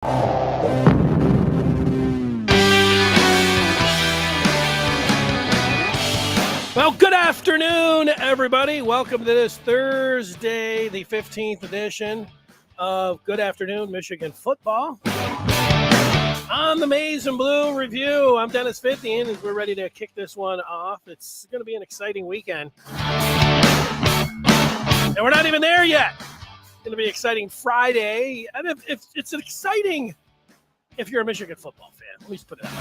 Well, good afternoon, everybody. Welcome to this Thursday, the 15th edition of Good Afternoon Michigan Football. On the Maize and Blue Review, I'm Dennis Fithian, and we're ready to kick this one off. It's going to be an exciting weekend. And we're not even there yet. It's going to be an exciting Friday. And if it's exciting if you're a Michigan football fan. Let me just put it out.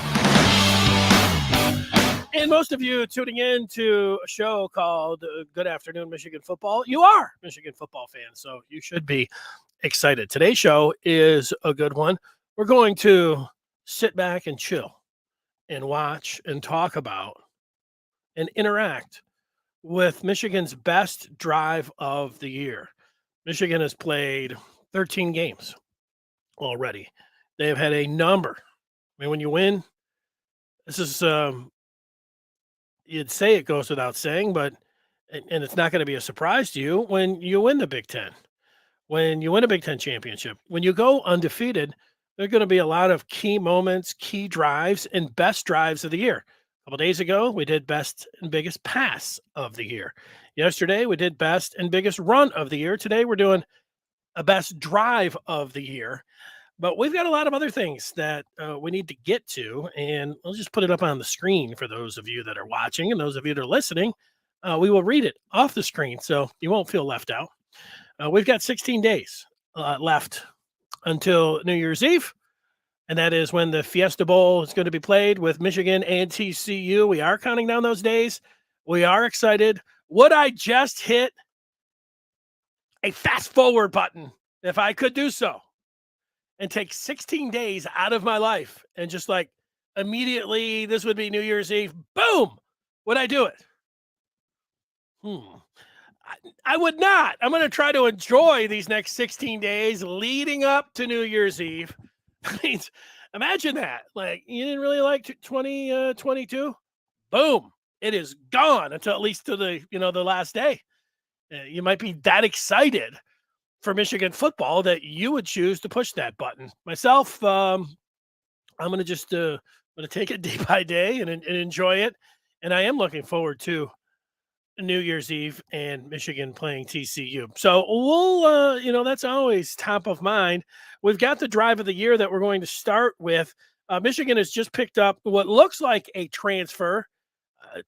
And most of you tuning in to a show called Good Afternoon Michigan Football, you are Michigan football fans, so you should be excited. Today's show is a good one. We're going to sit back and chill and watch and talk about and interact with Michigan's best drive of the year. Michigan has played 13 games already. They have had a number. I mean, when you win, this is, you'd say it goes without saying, but, and it's not going to be a surprise to you when you win the Big Ten, when you win a Big Ten championship, when you go undefeated, there are going to be a lot of key moments, key drives, and best drives of the year. A couple days ago, we did best and biggest pass of the year. Yesterday, we did best and biggest run of the year. Today, we're doing a best drive of the year. But we've got a lot of other things that we need to get to, and I'll just put it up on the screen for those of you that are watching and those of you that are listening. We will read it off the screen, so you won't feel left out. We've got 16 days left until New Year's Eve, and that is when the Fiesta Bowl is going to be played with Michigan and TCU. We are counting down those days. We are excited. Would I just hit a fast forward button if I could do so? And take 16 days out of my life and just like immediately, this would be New Year's Eve. Boom. Would I do it? I would not. I'm going to try to enjoy these next 16 days leading up to New Year's Eve. I mean, imagine that. Like, you didn't really like 2022. Boom. It is gone until at least to the, the last day. You might be that excited for Michigan football that you would choose to push that button. Myself, I'm going to just take it day by day and enjoy it. And I am looking forward to New Year's Eve and Michigan playing TCU. So we'll, that's always top of mind. We've got the drive of the year that we're going to start with. Michigan has just picked up what looks like a transfer.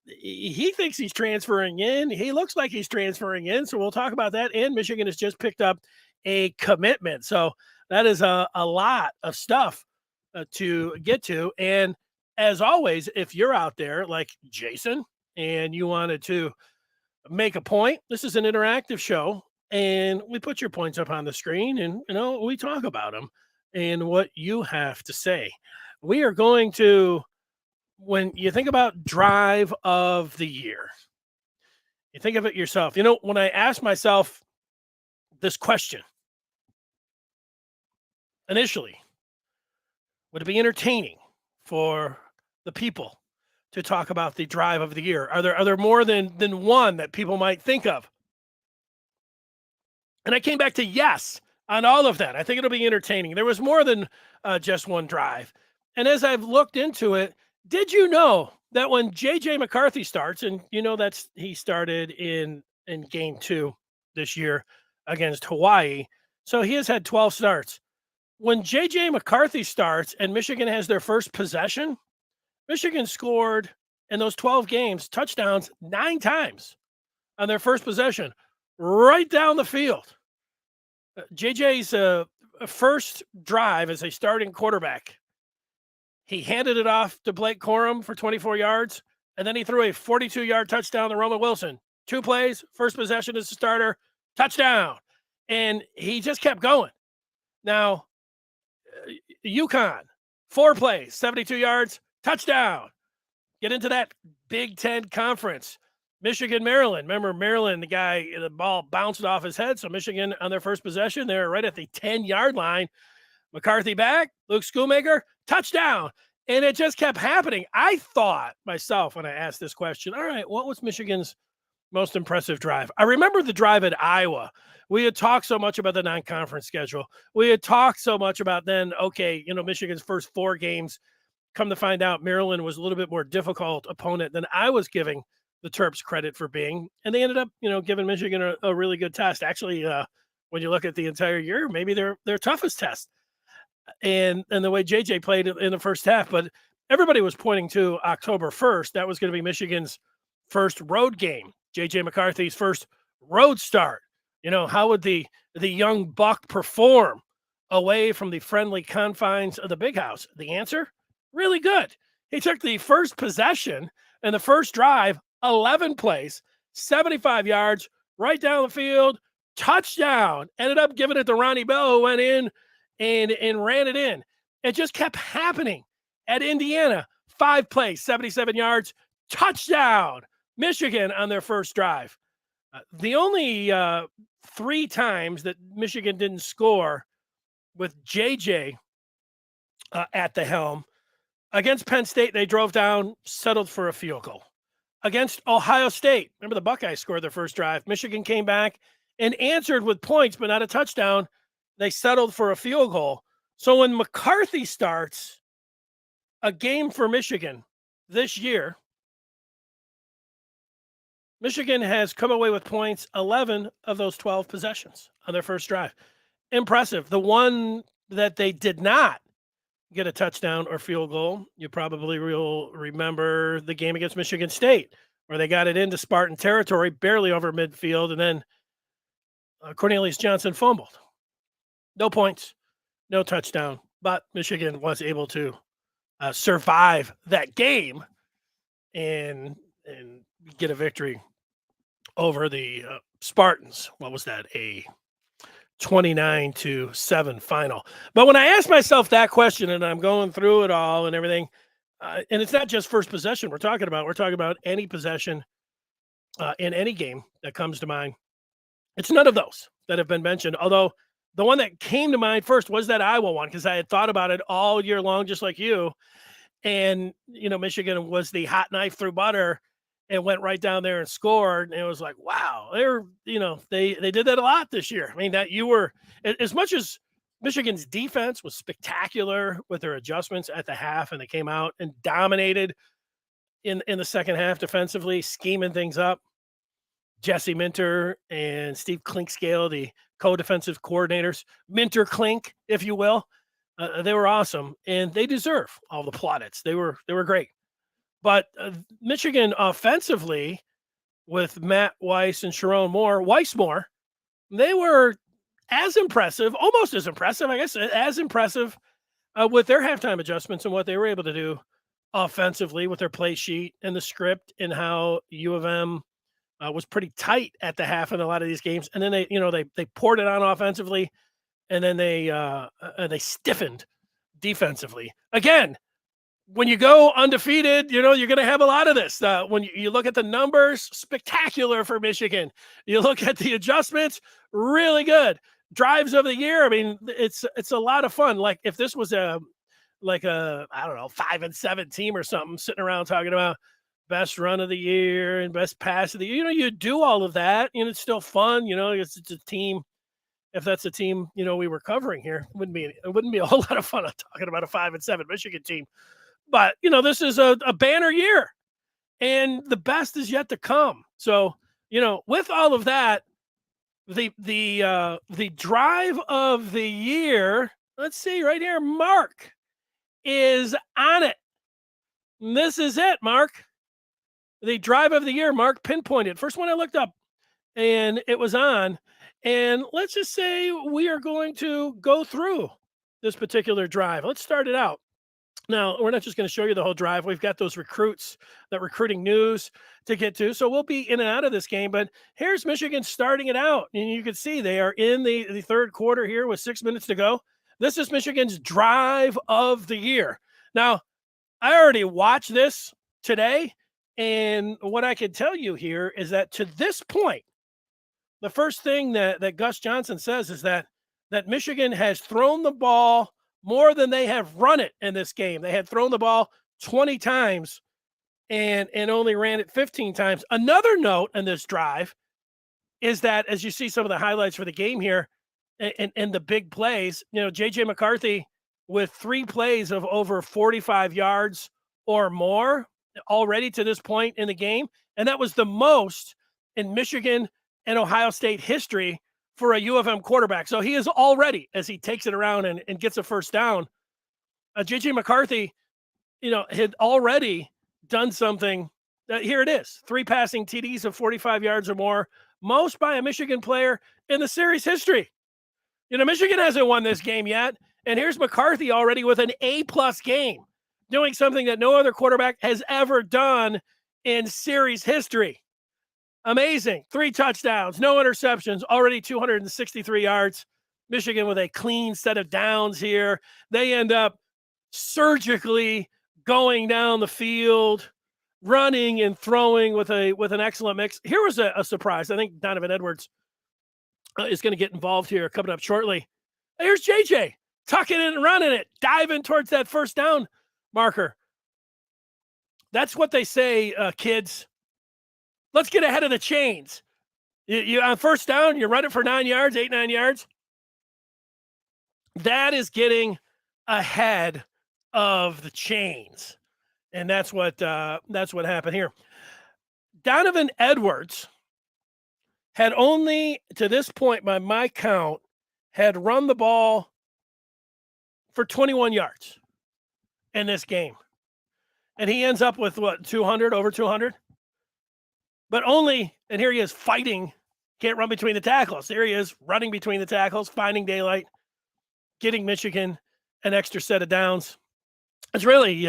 He thinks he's transferring in. He looks like he's transferring in. So we'll talk about that. And Michigan has just picked up a commitment. So that is a lot of stuff to get to. And as always, if you're out there like Jason and you wanted to make a point, this is an interactive show. And we put your points up on the screen and, we talk about them and what you have to say. We are going to, when you think about drive of the year, you think of it yourself. When I asked myself this question initially, would it be entertaining for the people to talk about the drive of the year? Are there more than one that people might think of? And I came back to yes on all of that. I think it'll be entertaining. There was more than just one drive. And as I've looked into it, did you know that when J.J. McCarthy starts, and he started in game 2 this year against Hawaii, so he has had 12 starts. When J.J. McCarthy starts and Michigan has their first possession, Michigan scored in those 12 games touchdowns 9 times on their first possession, right down the field. J.J.'s first drive as a starting quarterback, he handed it off to Blake Corum for 24 yards, and then he threw a 42-yard touchdown to Roman Wilson. 2 plays, first possession as a starter, touchdown. And he just kept going. Now, UConn, 4 plays, 72 yards, touchdown. Get into that Big Ten conference. Michigan, Maryland. Remember, Maryland, the ball bounced off his head, so Michigan on their first possession, they're right at the 10-yard line. McCarthy back, Luke Schoonmaker, touchdown. And it just kept happening. I thought myself when I asked this question, all right, what was Michigan's Most impressive drive. I remember the drive at Iowa. We had talked so much about the non-conference schedule. We had talked so much about then, okay, Michigan's first 4 games. Come to find out, Maryland was a little bit more difficult opponent than I was giving the Terps credit for being, and they ended up, giving Michigan a really good test. Actually, when you look at the entire year, maybe their toughest test, and the way JJ played in the first half. But everybody was pointing to October 1st. That was going to be Michigan's first road game. JJ McCarthy's first road start. How would the young buck perform away from the friendly confines of the big house? The answer, really good. He took the first possession and the first drive, 11 plays, 75 yards, right down the field, touchdown. Ended up giving it to Ronnie Bell, who went in and ran it in. It just kept happening at Indiana. 5 plays, 77 yards, touchdown. Michigan on their first drive. The only 3 times that Michigan didn't score with JJ at the helm. Against Penn State, they drove down, settled for a field goal. Against Ohio State, remember the Buckeyes scored their first drive. Michigan came back and answered with points, but not a touchdown. They settled for a field goal. So when McCarthy starts a game for Michigan this year, Michigan has come away with points 11 of those 12 possessions on their first drive. Impressive. The one that they did not get a touchdown or field goal, you probably will remember the game against Michigan State, where they got it into Spartan territory, barely over midfield, and then Cornelius Johnson fumbled. No points, no touchdown, but Michigan was able to survive that game and get a victory over the Spartans. What was that? A 29-7 final. But when I ask myself that question and I'm going through it all and everything, and it's not just first possession we're talking about any possession in any game that comes to mind. It's none of those that have been mentioned, although the one that came to mind first was that Iowa one, because I had thought about it all year long, just like you. And, Michigan was the hot knife through butter and went right down there and scored. And it was like, wow, they did that a lot this year. I mean, that you were, as much as Michigan's defense was spectacular with their adjustments at the half, and they came out and dominated in the second half defensively, scheming things up. Jesse Minter and Steve Clinkscale, the co-defensive coordinators, Minter Klink, if you will, they were awesome, and they deserve all the plaudits. They were great. But Michigan offensively, with Matt Weiss and Sharon Weissmore, they were as impressive, almost as impressive, I guess, as impressive with their halftime adjustments and what they were able to do offensively with their play sheet and the script, and how U of M was pretty tight at the half in a lot of these games. And then they poured it on offensively, and then they stiffened defensively. Again, when you go undefeated, you're going to have a lot of this. When you look at the numbers, spectacular for Michigan. You look at the adjustments, really good. Drives of the year, I mean, it's a lot of fun. Like if this was a 5-7 team or something, sitting around talking about best run of the year and best pass of the year, you do all of that, it's still fun. It's a team. If that's a team, we were covering here, it wouldn't be a whole lot of fun talking about a 5-7 Michigan team. But, this is a banner year, and the best is yet to come. So, with all of that, the drive of the year, let's see right here, Mark is on it. And this is it, Mark. The drive of the year, Mark pinpointed. First one I looked up, and it was on. And let's just say we are going to go through this particular drive. Let's start it out. Now, we're not just going to show you the whole drive. We've got those that recruiting news to get to. So we'll be in and out of this game. But here's Michigan starting it out. And you can see they are in the third quarter here with 6 minutes to go. This is Michigan's drive of the year. Now, I already watched this today. And what I can tell you here is that to this point, the first thing that Gus Johnson says is that Michigan has thrown the ball more than they have run it in this game. They had thrown the ball 20 times and only ran it 15 times. Another note on this drive is that as you see some of the highlights for the game here and the big plays, J.J. McCarthy with 3 plays of over 45 yards or more already to this point in the game. And that was the most in Michigan and Ohio State history for a U of M quarterback. So he is already, as he takes it around and gets a first down, J.J. McCarthy, had already done something. Here it is, 3 passing TDs of 45 yards or more, most by a Michigan player in the series history. Michigan hasn't won this game yet, and here's McCarthy already with an A-plus game, doing something that no other quarterback has ever done in series history. Amazing. 3 touchdowns, no interceptions, already 263 yards. Michigan with a clean set of downs here. They end up surgically going down the field, running and throwing with an excellent mix. Here was a surprise. I think Donovan Edwards is going to get involved here coming up shortly. Here's JJ tucking it and running it, diving towards that first down marker. That's what they say, kids. Let's get ahead of the chains. You on first down, you run it for 9 yards, 9 yards. That is getting ahead of the chains. And that's what happened here. Donovan Edwards had only, to this point, by my count, had run the ball for 21 yards in this game. And he ends up with, what, 200, over 200? But only, and here he is fighting, can't run between the tackles. Here he is running between the tackles, finding daylight, getting Michigan an extra set of downs. It's really,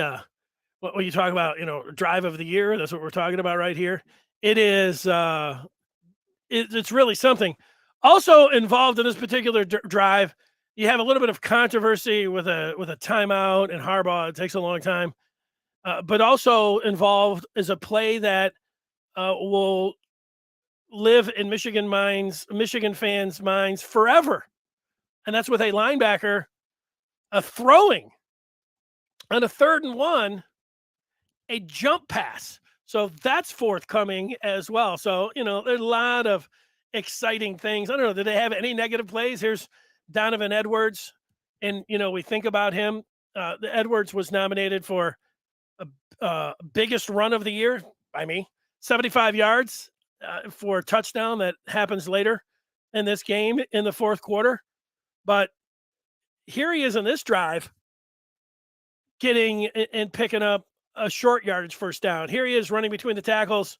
what you talk about, drive of the year. That's what we're talking about right here. It is, it's really something. Also involved in this particular drive, you have a little bit of controversy with a timeout and Harbaugh. It takes a long time, but also involved is a play that will live in Michigan fans' minds forever, and that's with a linebacker throwing on a 3rd and 1, a jump pass. So that's forthcoming as well. So, there's a lot of exciting things. I don't know. Did they have any negative plays? Here's Donovan Edwards. And, we think about him. The Edwards was nominated for biggest run of the year by me, 75 yards for a touchdown that happens later in this game in the 4th quarter. But here he is in this drive getting and picking up a short yardage first down. Here he is running between the tackles,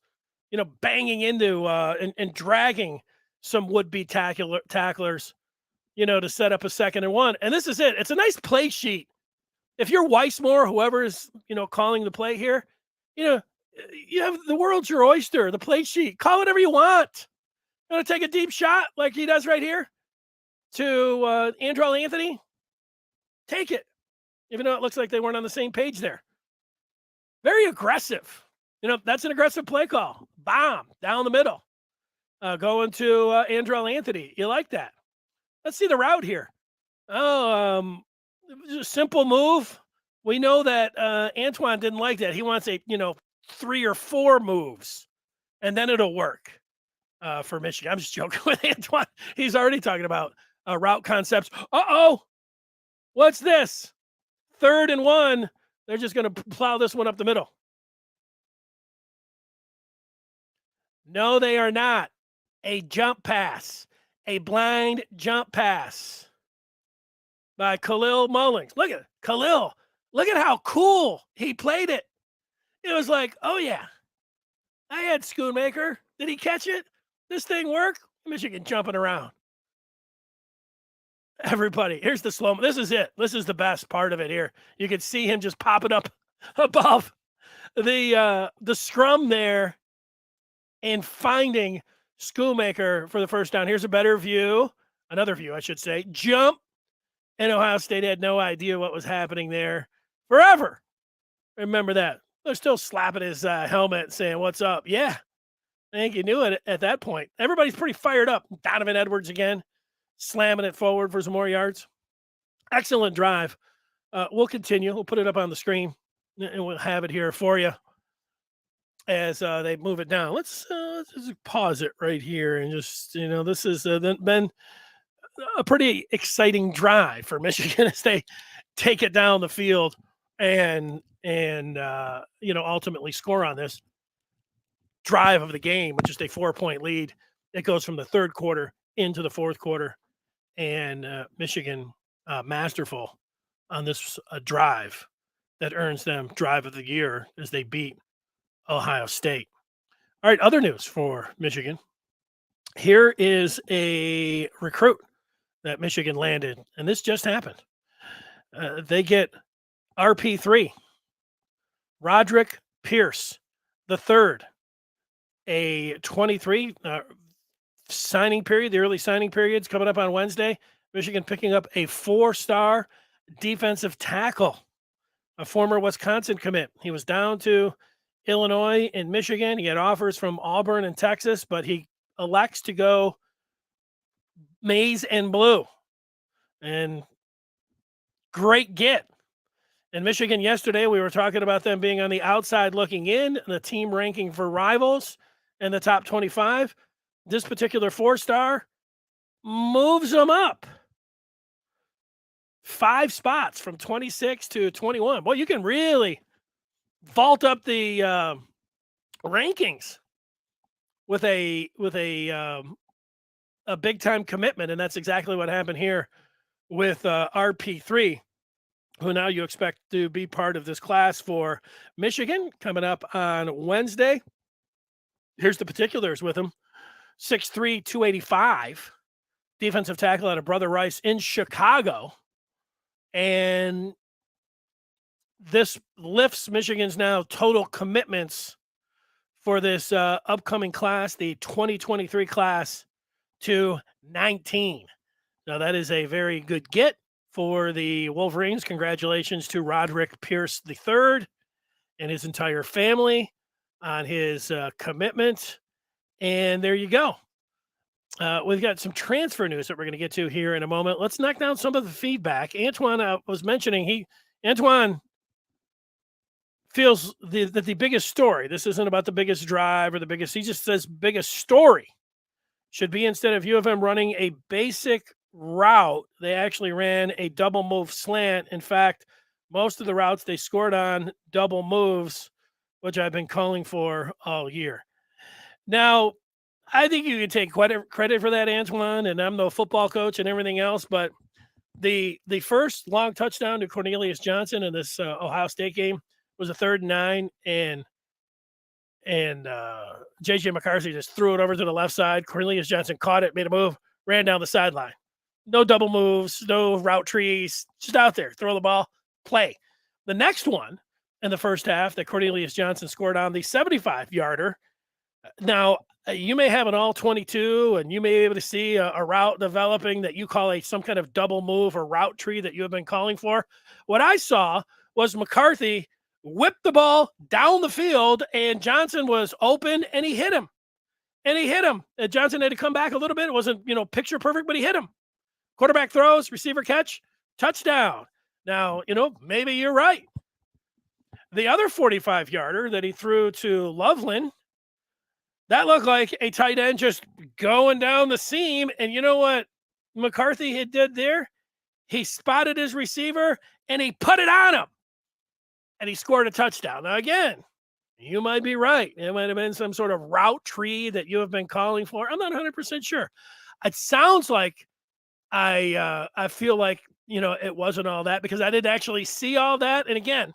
banging into and dragging some would-be tacklers, to set up a 2nd and 1. And this is it. It's a nice play sheet. If you're Weissmore, whoever is, calling the play here, you have the world's your oyster, the play sheet. Call whatever you want. You want to take a deep shot like he does right here to Andrell Anthony? Take it. Even though it looks like they weren't on the same page there. Very aggressive. That's an aggressive play call. Bomb down the middle. Going to Andrell Anthony. You like that? Let's see the route here. Simple move. We know that Antoine didn't like that. He wants 3 or 4 moves, and then it'll work for Michigan. I'm just joking with Antoine. He's already talking about route concepts. What's this? 3rd and 1. They're just going to plow this one up the middle. No, they are not. A jump pass. A blind jump pass by Khalil Mullings. Look at it. Khalil. Look at how cool he played it. It was like, oh, yeah. I had Schoonmaker. Did he catch it? This thing work? Michigan jumping around. Everybody, here's the slow. This is it. This is the best part of it here. You can see him just popping up above the scrum there and finding Schoonmaker for the first down. Here's a better view. Another view, I should say. Jump. And Ohio State had no idea what was happening there forever. Remember that. They're still slapping his helmet saying, what's up? Yeah. I think you knew it at that point. Everybody's pretty fired up. Donovan Edwards again, slamming it forward for some more yards. Excellent drive. We'll continue. We'll put it up on the screen, and we'll have it here for you. as they move it down. Let's just pause it right here and just this has been a pretty exciting drive for Michigan as they take it down the field and ultimately score on this drive of the game with just a 4-point lead. It goes from the third quarter into the fourth quarter, and Michigan masterful on this drive that earns them drive of the year as they beat Ohio State. All right, other news for Michigan. Here is a recruit that Michigan landed, and this just happened. They get RP3, Roderick Pierce the third, a 23 signing period. The early signing period's coming up on Wednesday. Michigan picking up a 4-star defensive tackle, a former Wisconsin commit. He was down to Illinois and Michigan. He had offers from Auburn and Texas, but he elects to go maize and blue. And great get. In Michigan yesterday, we were talking about them being on the outside looking in, the team ranking for rivals in the top 25. This particular 4-star moves them up 5 spots from 26 to 21. Boy, you can really vault up the rankings with a big time commitment, and that's exactly what happened here with RP3, who now you expect to be part of this class for Michigan coming up on Wednesday. Here's the particulars with him: 6'3", 285, defensive tackle out of Brother Rice in Chicago, and this lifts Michigan's now total commitments for this upcoming class, the 2023 class, to 19. Now, that is a very good get for the Wolverines. Congratulations to Roderick Pierce III and his entire family on his commitment. And there you go. We've got some transfer news that we're going to get to here in a moment. Let's knock down some of the feedback. Antoine was mentioning Antoine feels that the biggest story, this isn't about the biggest drive or the biggest, he just says biggest story, should be instead of U of M running a basic route, they actually ran a double move slant. In fact, most of the routes they scored on double moves, which I've been calling for all year. Now, I think you can take credit for that, Antoine, and I'm no football coach and everything else, but the first long touchdown to Cornelius Johnson in this Ohio State game was a 3rd and 9, and JJ McCarthy just threw it over to the left side. Cornelius Johnson caught it, made a move, ran down the sideline. No double moves, no route trees, just out there, throw the ball, play. The next one in the first half that Cornelius Johnson scored on, the 75-yarder. Now, you may have an all 22, and you may be able to see a route developing that you call some kind of double move or route tree that you have been calling for. What I saw was McCarthy whipped the ball down the field, and Johnson was open, and he hit him. And Johnson had to come back a little bit. It wasn't, picture perfect, but he hit him. Quarterback throws, receiver catch, touchdown. Now, maybe you're right. The other 45-yarder that he threw to Loveland, that looked like a tight end just going down the seam. And you know what McCarthy had did there? He spotted his receiver, and he put it on him. And he scored a touchdown. Now, again, you might be right. It might have been some sort of route tree that you have been calling for. I'm not 100% sure. It sounds like I feel like, it wasn't all that because I didn't actually see all that. And again,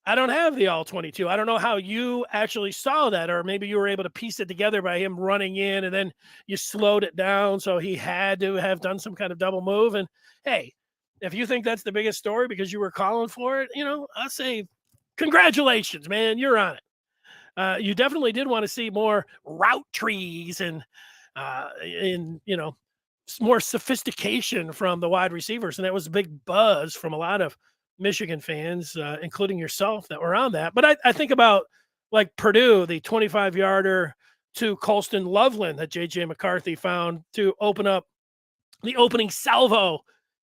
I don't have the all 22. I don't know how you actually saw that, or maybe you were able to piece it together by him running in and then you slowed it down. So he had to have done some kind of double move. And hey, if you think that's the biggest story because you were calling for it, I'll say congratulations, man, you're on it. You definitely did want to see more route trees and more sophistication from the wide receivers. And that was a big buzz from a lot of Michigan fans, including yourself, that were on that. But I think about like Purdue, the 25-yarder to Colston Loveland that J.J. McCarthy found to open up the opening salvo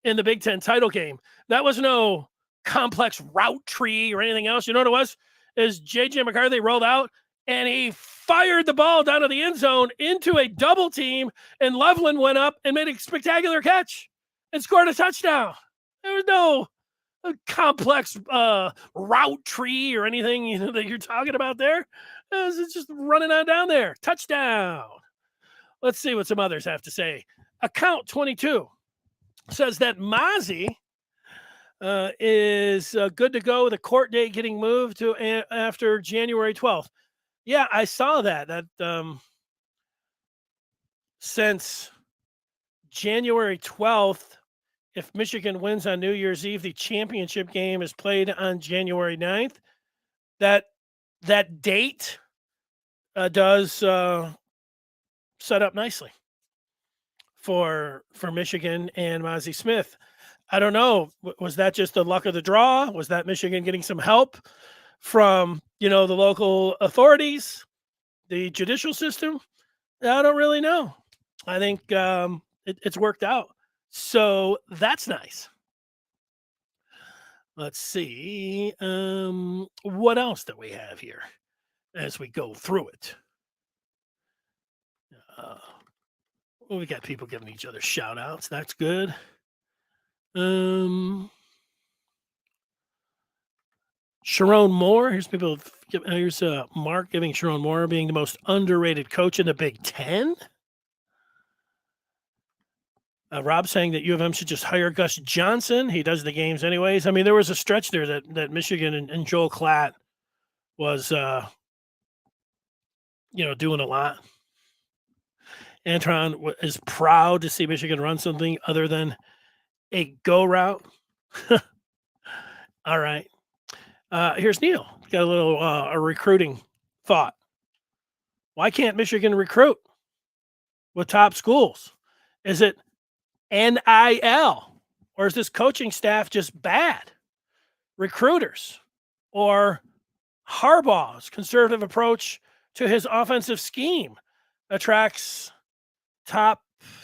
in the Big Ten title game. That was no complex route tree or anything else. You know what it was? as J.J. McCarthy rolled out and he fired the ball down to the end zone into a double team, and Loveland went up and made a spectacular catch and scored a touchdown. There was no complex route tree or anything that you're talking about there. It's just running on down there. Touchdown. Let's see what some others have to say. Account 22 says that Mozzie is good to go with a court date getting moved to after January 12th. Yeah, I saw that since January 12th, if Michigan wins on New Year's Eve, the championship game is played on January 9th. That date does set up nicely for Michigan and Mozzie Smith. I don't know. Was that just the luck of the draw? Was that Michigan getting some help from, the local authorities, the judicial system? I don't really know. I think it's worked out. So that's nice. Let's see. What else do we have here as we go through it? We got people giving each other shout outs. That's good. Sharon Moore. Here's Mark giving Sharon Moore being the most underrated coach in the Big Ten. Rob saying that U of M should just hire Gus Johnson. He does the games anyways. I mean, there was a stretch there that Michigan and Joel Klatt was, doing a lot. Antron is proud to see Michigan run something other than a go route. All right. Here's Neil. Got a little a recruiting thought. Why can't Michigan recruit with top schools? Is it NIL, or is this coaching staff just bad? Recruiters, or Harbaugh's conservative approach to his offensive scheme attracts top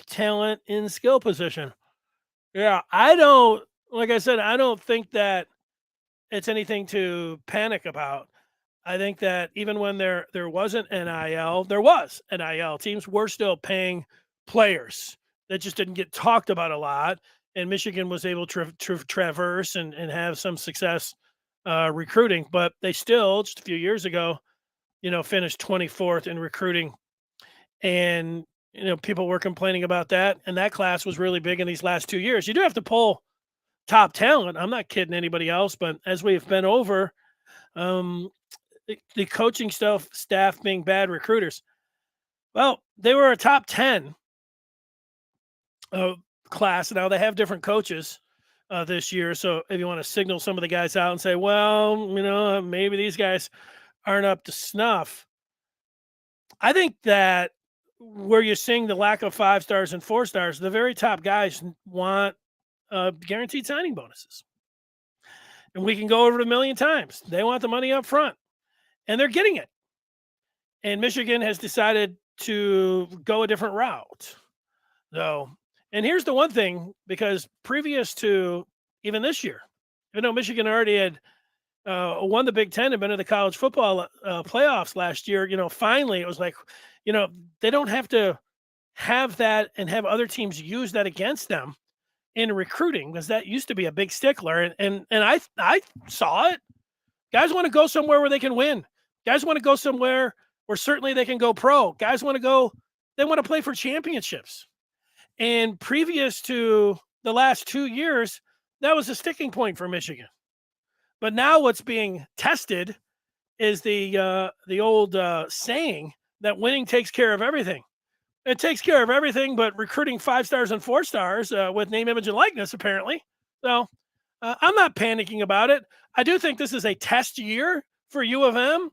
talent in skill position? Yeah, I don't think that it's anything to panic about. I think that even when there wasn't NIL, there was NIL. Teams were still paying players. That just didn't get talked about a lot, and Michigan was able to traverse and have some success recruiting. But they still, just a few years ago, finished 24th in recruiting, and people were complaining about that. And that class was really big in these last 2 years. You do have to pull top talent. I'm not kidding anybody else, but as we've been over, the coaching staff being bad recruiters. Well, they were a top 10 class. Now they have different coaches this year. So if you want to signal some of the guys out and say, well, maybe these guys aren't up to snuff. I think that where you're seeing the lack of 5 stars and 4 stars, the very top guys want guaranteed signing bonuses. And we can go over it a million times. They want the money up front, and they're getting it. And Michigan has decided to go a different route. So, and here's the one thing, because previous to even this year, even though Michigan already had won the Big Ten and been to the college football playoffs last year, finally it was like, they don't have to have that and have other teams use that against them in recruiting, because that used to be a big stickler. And I saw it. Guys want to go somewhere where they can win. Guys want to go somewhere where certainly they can go pro. Guys want to play for championships. And previous to the last 2 years, that was a sticking point for Michigan. But now what's being tested is the old saying that winning takes care of everything. It takes care of everything, but recruiting 5 stars and 4 stars with name, image, and likeness, apparently. So I'm not panicking about it. I do think this is a test year for U of M.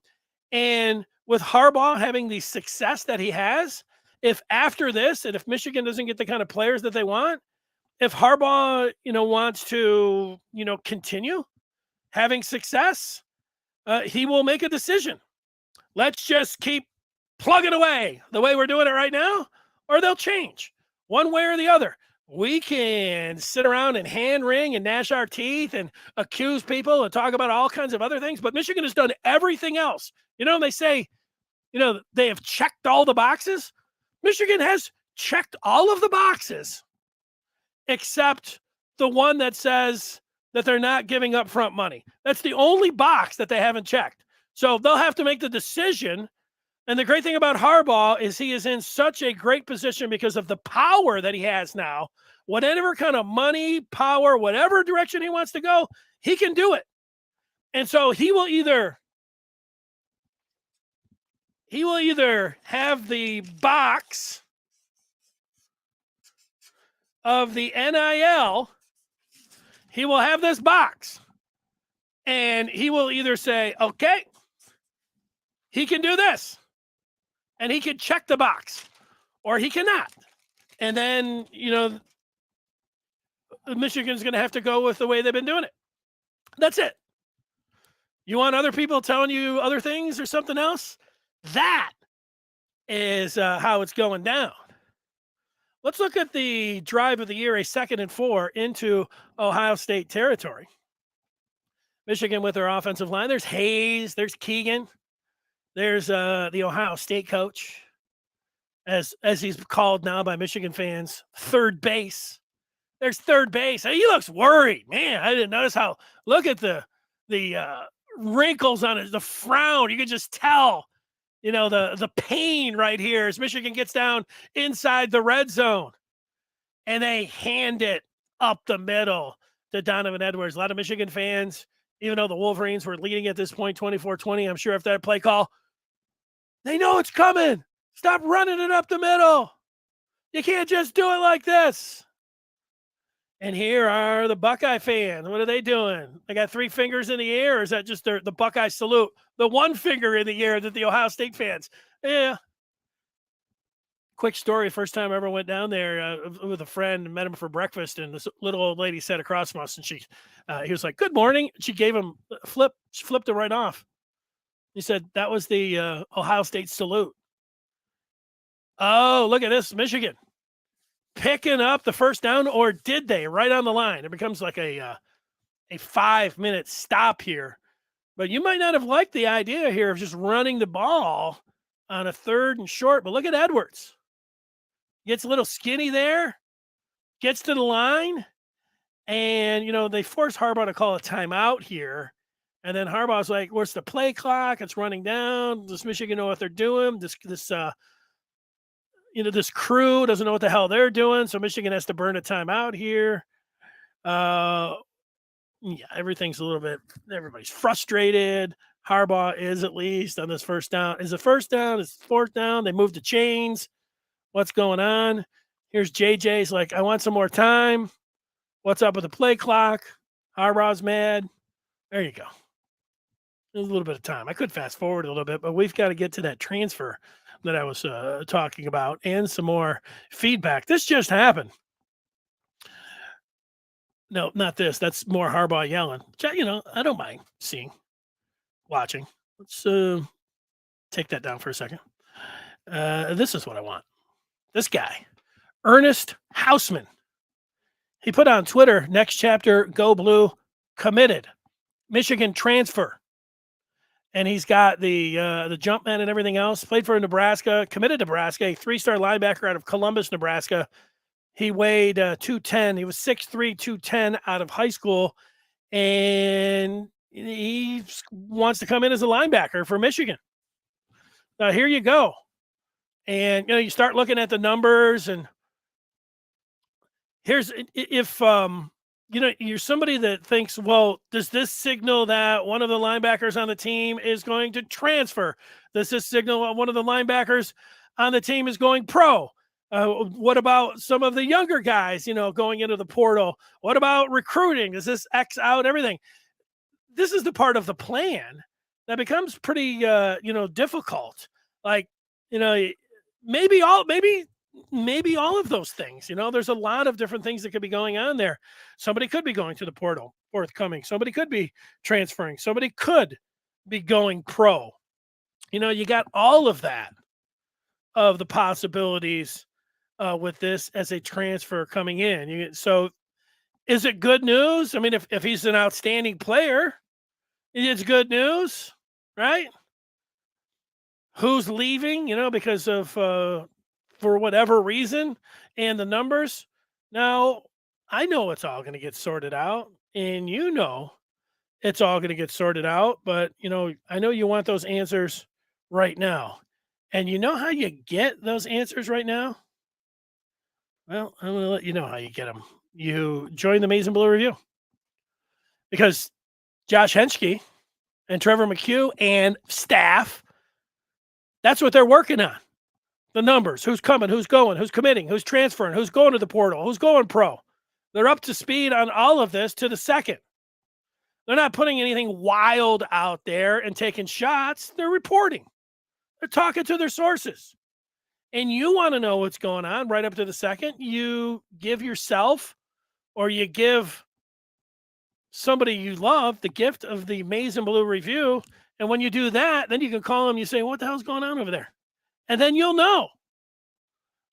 And with Harbaugh having the success that he has, if after this, and if Michigan doesn't get the kind of players that they want, if Harbaugh, wants to, continue having success, he will make a decision. Let's just keep plugging away the way we're doing it right now, or they'll change one way or the other. we can sit around and hand wring and gnash our teeth and accuse people and talk about all kinds of other things, but Michigan has done everything else. They say, they have checked all the boxes. Michigan has checked all of the boxes except the one that says that they're not giving up front money. That's the only box that they haven't checked. So they'll have to make the decision. And the great thing about Harbaugh is he is in such a great position because of the power that he has now. Whatever kind of money, power, whatever direction he wants to go, he can do it. And so he will either have the box of the NIL, he will have this box, and he will either say, okay, he can do this, and he can check the box, or he cannot. And then, Michigan's going to have to go with the way they've been doing it. That's it. You want other people telling you other things or something else? That is how it's going down. Let's look at the drive of the year, a 2nd and 4 into Ohio State territory. Michigan with their offensive line. There's Hayes. There's Keegan. There's the Ohio State coach, as he's called now by Michigan fans, third base. There's third base. He looks worried. Man, I didn't notice how. Look at the wrinkles on it, the frown. You can just tell, the pain right here as Michigan gets down inside the red zone. And they hand it up the middle to Donovan Edwards. A lot of Michigan fans, even though the Wolverines were leading at this point 24-20, I'm sure after that play call, they know it's coming. Stop running it up the middle. You can't just do it like this. And here are the Buckeye fans. What are they doing? They got 3 fingers in the air, or is that just the Buckeye salute? The 1 finger in the air that the Ohio State fans. Yeah. Quick story. First time I ever went down there with a friend, met him for breakfast, and this little old lady sat across from us, and he was like, "Good morning." She gave him a flip. She flipped it right off. He said, that was the Ohio State salute. Oh, look at this. Michigan picking up the first down, or did they? Right on the line. It becomes like a 5-minute stop here. But you might not have liked the idea here of just running the ball on a 3rd and short. But look at Edwards. Gets a little skinny there. Gets to the line. And, they force Harbaugh to call a timeout here. And then Harbaugh's like, where's the play clock? It's running down. Does Michigan know what they're doing? This crew doesn't know what the hell they're doing. So Michigan has to burn a timeout here. Everything's everybody's frustrated. Harbaugh is, at least on this first down. Is it first down? Is it 4th down? They moved the chains. What's going on? Here's JJ's like, I want some more time. What's up with the play clock? Harbaugh's mad. There you go. There's a little bit of time. I could fast forward a little bit, but we've got to get to that transfer that I was talking about and some more feedback. This just happened. No, not this. That's more Harbaugh yelling. I don't mind watching. Let's take that down for a second. This is what I want. This guy, Ernest Hausmann. He put on Twitter, next chapter, go blue, committed. Michigan transfer. And he's got the jump man and everything else. Played for Nebraska, committed to Nebraska, a 3-star linebacker out of Columbus, Nebraska. He weighed 210. He was 6'3", 210 out of high school. And he wants to come in as a linebacker for Michigan. Here you go. And, you start looking at the numbers, and here's if you're somebody that thinks, well, does this signal that one of the linebackers on the team is going to transfer? Does this signal one of the linebackers on the team is going pro? What about some of the younger guys, going into the portal? What about recruiting? Does this X out everything? This is the part of the plan that becomes pretty, difficult. Like, maybe all of those things. There's a lot of different things that could be going on there. Somebody could be going to the portal, forthcoming. Somebody could be transferring. Somebody could be going pro. You got all of that, of the possibilities with this as a transfer coming in. So is it good news? I mean, if he's an outstanding player, it's good news, right? Who's leaving, because of for whatever reason and the numbers. Now, I know it's all going to get sorted out, and it's all going to get sorted out, but I know you want those answers right now. And you know how you get those answers right now? Well, I'm going to let you know how you get them. You join the Maize and Blue Review because Josh Henschke and Trevor McHugh and staff, that's what they're working on. The numbers, who's coming, who's going, who's committing, who's transferring, who's going to the portal, who's going pro. They're up to speed on all of this to the second. They're not putting anything wild out there and taking shots. They're reporting. They're talking to their sources. And you want to know what's going on right up to the second. You give yourself or you give somebody you love the gift of the Maize and Blue Review. And when you do that, then you can call them and you say, what the hell's going on over there? And then you'll know.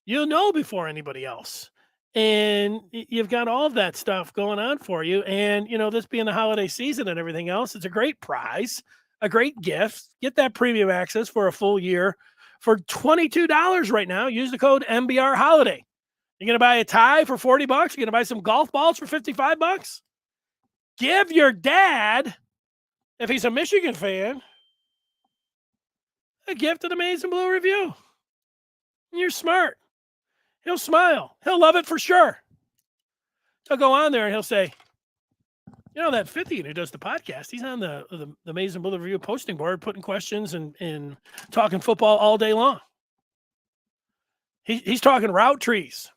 You'll know before anybody else. And you've got all of that stuff going on for you. And, this being the holiday season and everything else, it's a great prize, a great gift. Get that premium access for a full year for $22 right now. Use the code MBR Holiday. You're going to buy a tie for $40. You're going to buy some golf balls for $55. Give your dad, if he's a Michigan fan, a gift of the Maize and Blue Review. You're smart. He'll smile. He'll love it for sure. He'll go on there and he'll say, that 50 who does the podcast, he's on the Maize and Blue Review posting board, putting questions and talking football all day long. He's talking route trees.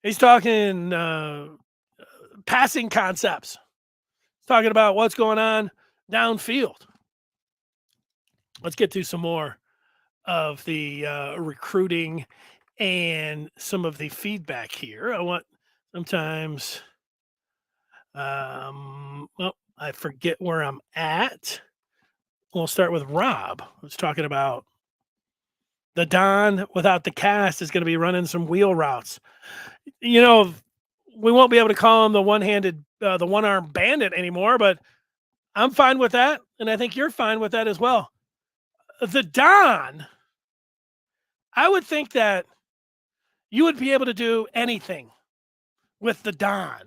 He's talking passing concepts. He's talking about what's going on downfield. Let's get to some more of the recruiting and some of the feedback here. I want sometimes, I forget where I'm at. We'll start with Rob, who's talking about the Don without the cast is going to be running some wheel routes. We won't be able to call him the one-armed bandit anymore, but I'm fine with that. And I think you're fine with that as well. The Don, I would think that you would be able to do anything with the Don.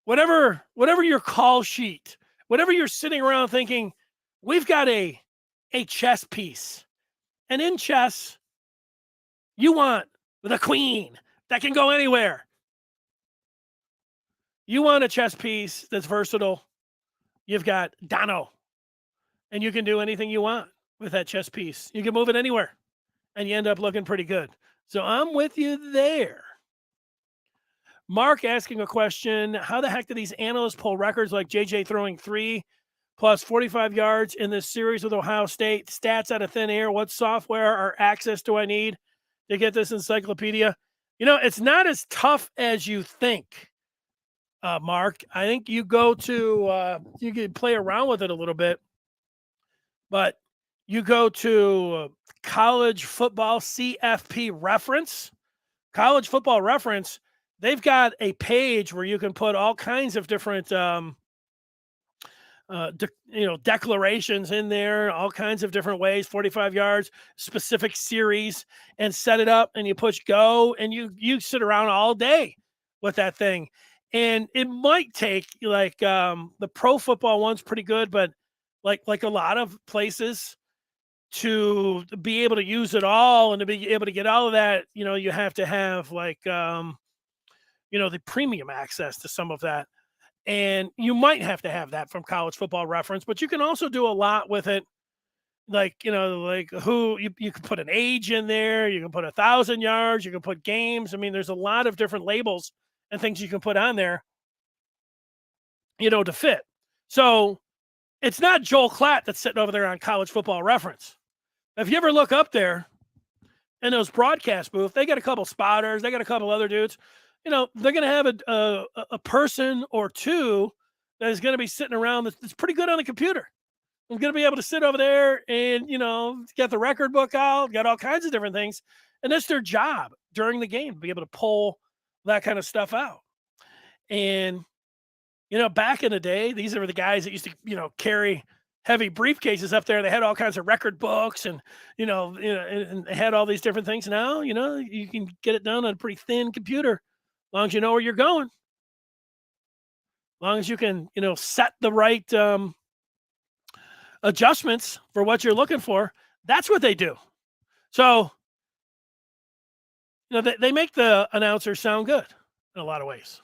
Whatever your call sheet, whatever you're sitting around thinking, we've got a chess piece. And in chess, you want the queen that can go anywhere. You want a chess piece that's versatile. You've got Dono. And you can do anything you want with that chess piece. You can move it anywhere. And you end up looking pretty good. So I'm with you there. Mark asking a question, how the heck do these analysts pull records like JJ throwing 3 plus 45 yards in this series with Ohio State? Stats out of thin air. What software or access do I need to get this encyclopedia? It's not as tough as you think, Mark. I think you go to, you can play around with it a little bit, but you go to College Football CFP Reference. College Football Reference, they've got a page where you can put all kinds of different, declarations in there, all kinds of different ways, 45 yards, specific series, and set it up, and you push go, and you sit around all day with that thing. And it might take the pro football one's pretty good, but like a lot of places, to be able to use it all and to be able to get all of that, you have to have the premium access to some of that. And you might have to have that from College Football Reference, but you can also do a lot with it. Who you can put an age in there, you can put 1,000 yards, you can put games. I mean, there's a lot of different labels and things you can put on there, to fit. So it's not Joel Klatt that's sitting over there on College Football Reference. If you ever look up there in those broadcast booths, they got a couple spotters, they got a couple other dudes. They're going to have a person or two that is going to be sitting around that's pretty good on the computer. I'm going to be able to sit over there and, get the record book out, got all kinds of different things. And that's their job. during the game to be able to pull that kind of stuff out. And back in the day, these are the guys that used to, carry heavy briefcases up there. They had all kinds of record books and, and they had all these different things. Now, you can get it done on a pretty thin computer, as long as you know where you're going, as long as you can, set the right adjustments for what you're looking for. That's what they do. So, they make the announcers sound good in a lot of ways.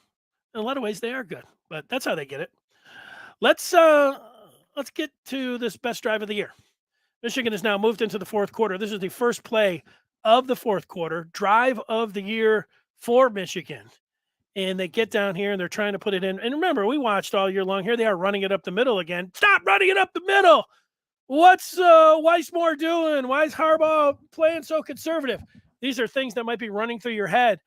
In a lot of ways, they are good, but that's how they get it. Let's get to this best drive of the year. Michigan has now moved into the fourth quarter. This is the first play of the fourth quarter, drive of the year for Michigan. And they get down here and they're trying to put it in. And remember, we watched all year long. Here they are running it up the middle again. Stop running it up the middle. What's Weissmore doing? Why is Harbaugh playing so conservative? These are things that might be running through your head.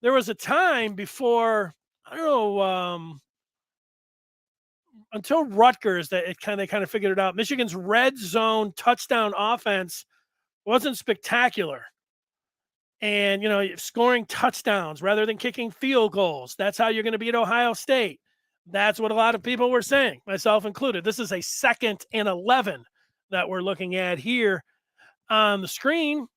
There was a time before, I don't know, until Rutgers that they kind of figured it out. Michigan's red zone touchdown offense wasn't spectacular. And, scoring touchdowns rather than kicking field goals. That's how you're going to beat Ohio State. That's what a lot of people were saying, myself included. This is a 2nd and 11 that we're looking at here on the screen.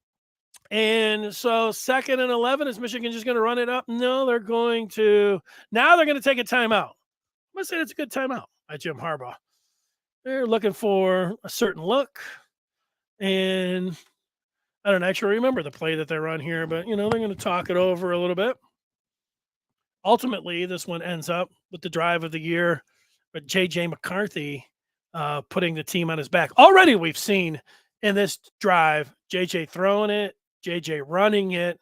And so 2nd and 11, is Michigan just going to run it up? No, they're going to take a timeout. I'm going to say it's a good timeout by Jim Harbaugh. They're looking for a certain look. And I don't actually remember the play that they run here, but, they're going to talk it over a little bit. Ultimately, this one ends up with the drive of the year, but J.J. McCarthy putting the team on his back. Already we've seen in this drive, J.J. throwing it, J.J. running it,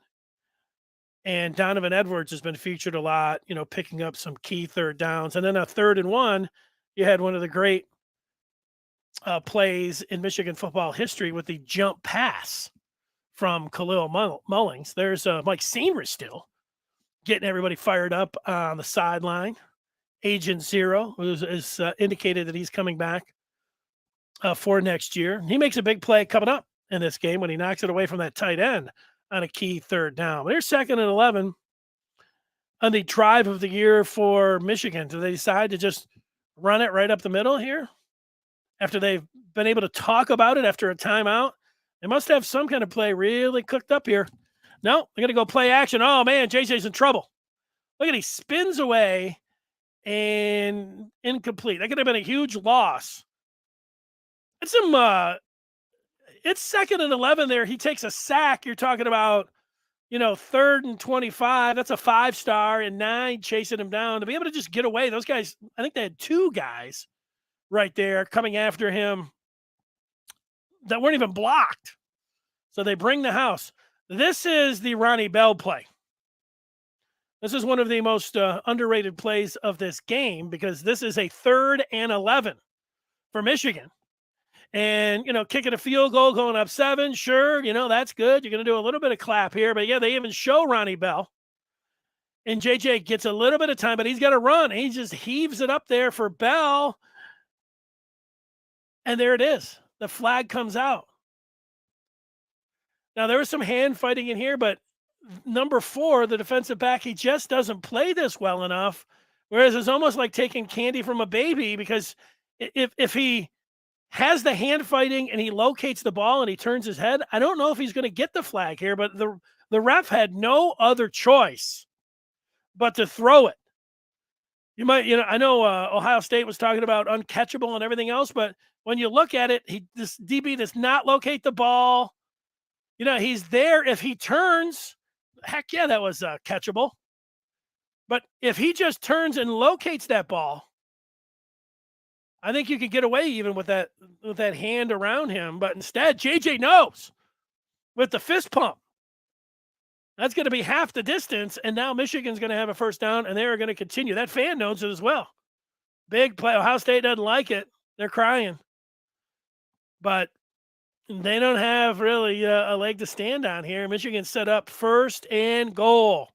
and Donovan Edwards has been featured a lot, picking up some key third downs. And then a 3rd and 1, you had one of the great plays in Michigan football history with the jump pass from Khalil Mullings. There's Mike Seamer still getting everybody fired up on the sideline. Agent Zero has indicated that he's coming back for next year. He makes a big play coming up in this game when he knocks it away from that tight end on a key 3rd down. They're 2nd and 11 on the drive of the year for Michigan. Do they decide to just run it right up the middle here after they've been able to talk about it after a timeout? They must have some kind of play really cooked up here. No, they're going to go play action. Oh, man, JJ's in trouble. Look at, he spins away and incomplete. That could have been a huge loss. It's 2nd and 11 there. He takes a sack. You're talking about, 3rd and 25. That's a 5-star and 9 chasing him down. To be able to just get away, those guys, I think they had 2 guys right there coming after him that weren't even blocked. So they bring the house. This is the Ronnie Bell play. This is one of the most underrated plays of this game because this is a 3rd and 11 for Michigan. And, kicking a field goal, going up 7, sure, that's good. You're going to do a little bit of clap here. But, yeah, they even show Ronnie Bell. And JJ gets a little bit of time, but he's got to run. He just heaves it up there for Bell. And there it is. The flag comes out. Now, there was some hand fighting in here, but number 4, the defensive back, he just doesn't play this well enough. Whereas it's almost like taking candy from a baby because if he has the hand fighting and he locates the ball and he turns his head, I don't know if he's going to get the flag here, but the ref had no other choice but to throw it. You might, I know Ohio State was talking about uncatchable and everything else, but when you look at it, this DB does not locate the ball. He's there. If he turns, heck yeah, that was catchable. But if he just turns and locates that ball, I think you could get away even with that hand around him. But instead, JJ knows with the fist pump. That's going to be half the distance, and now Michigan's going to have a first down, and they're going to continue. That fan knows it as well. Big play. Ohio State doesn't like it. They're crying. But they don't have really a leg to stand on here. Michigan set up 1st and goal.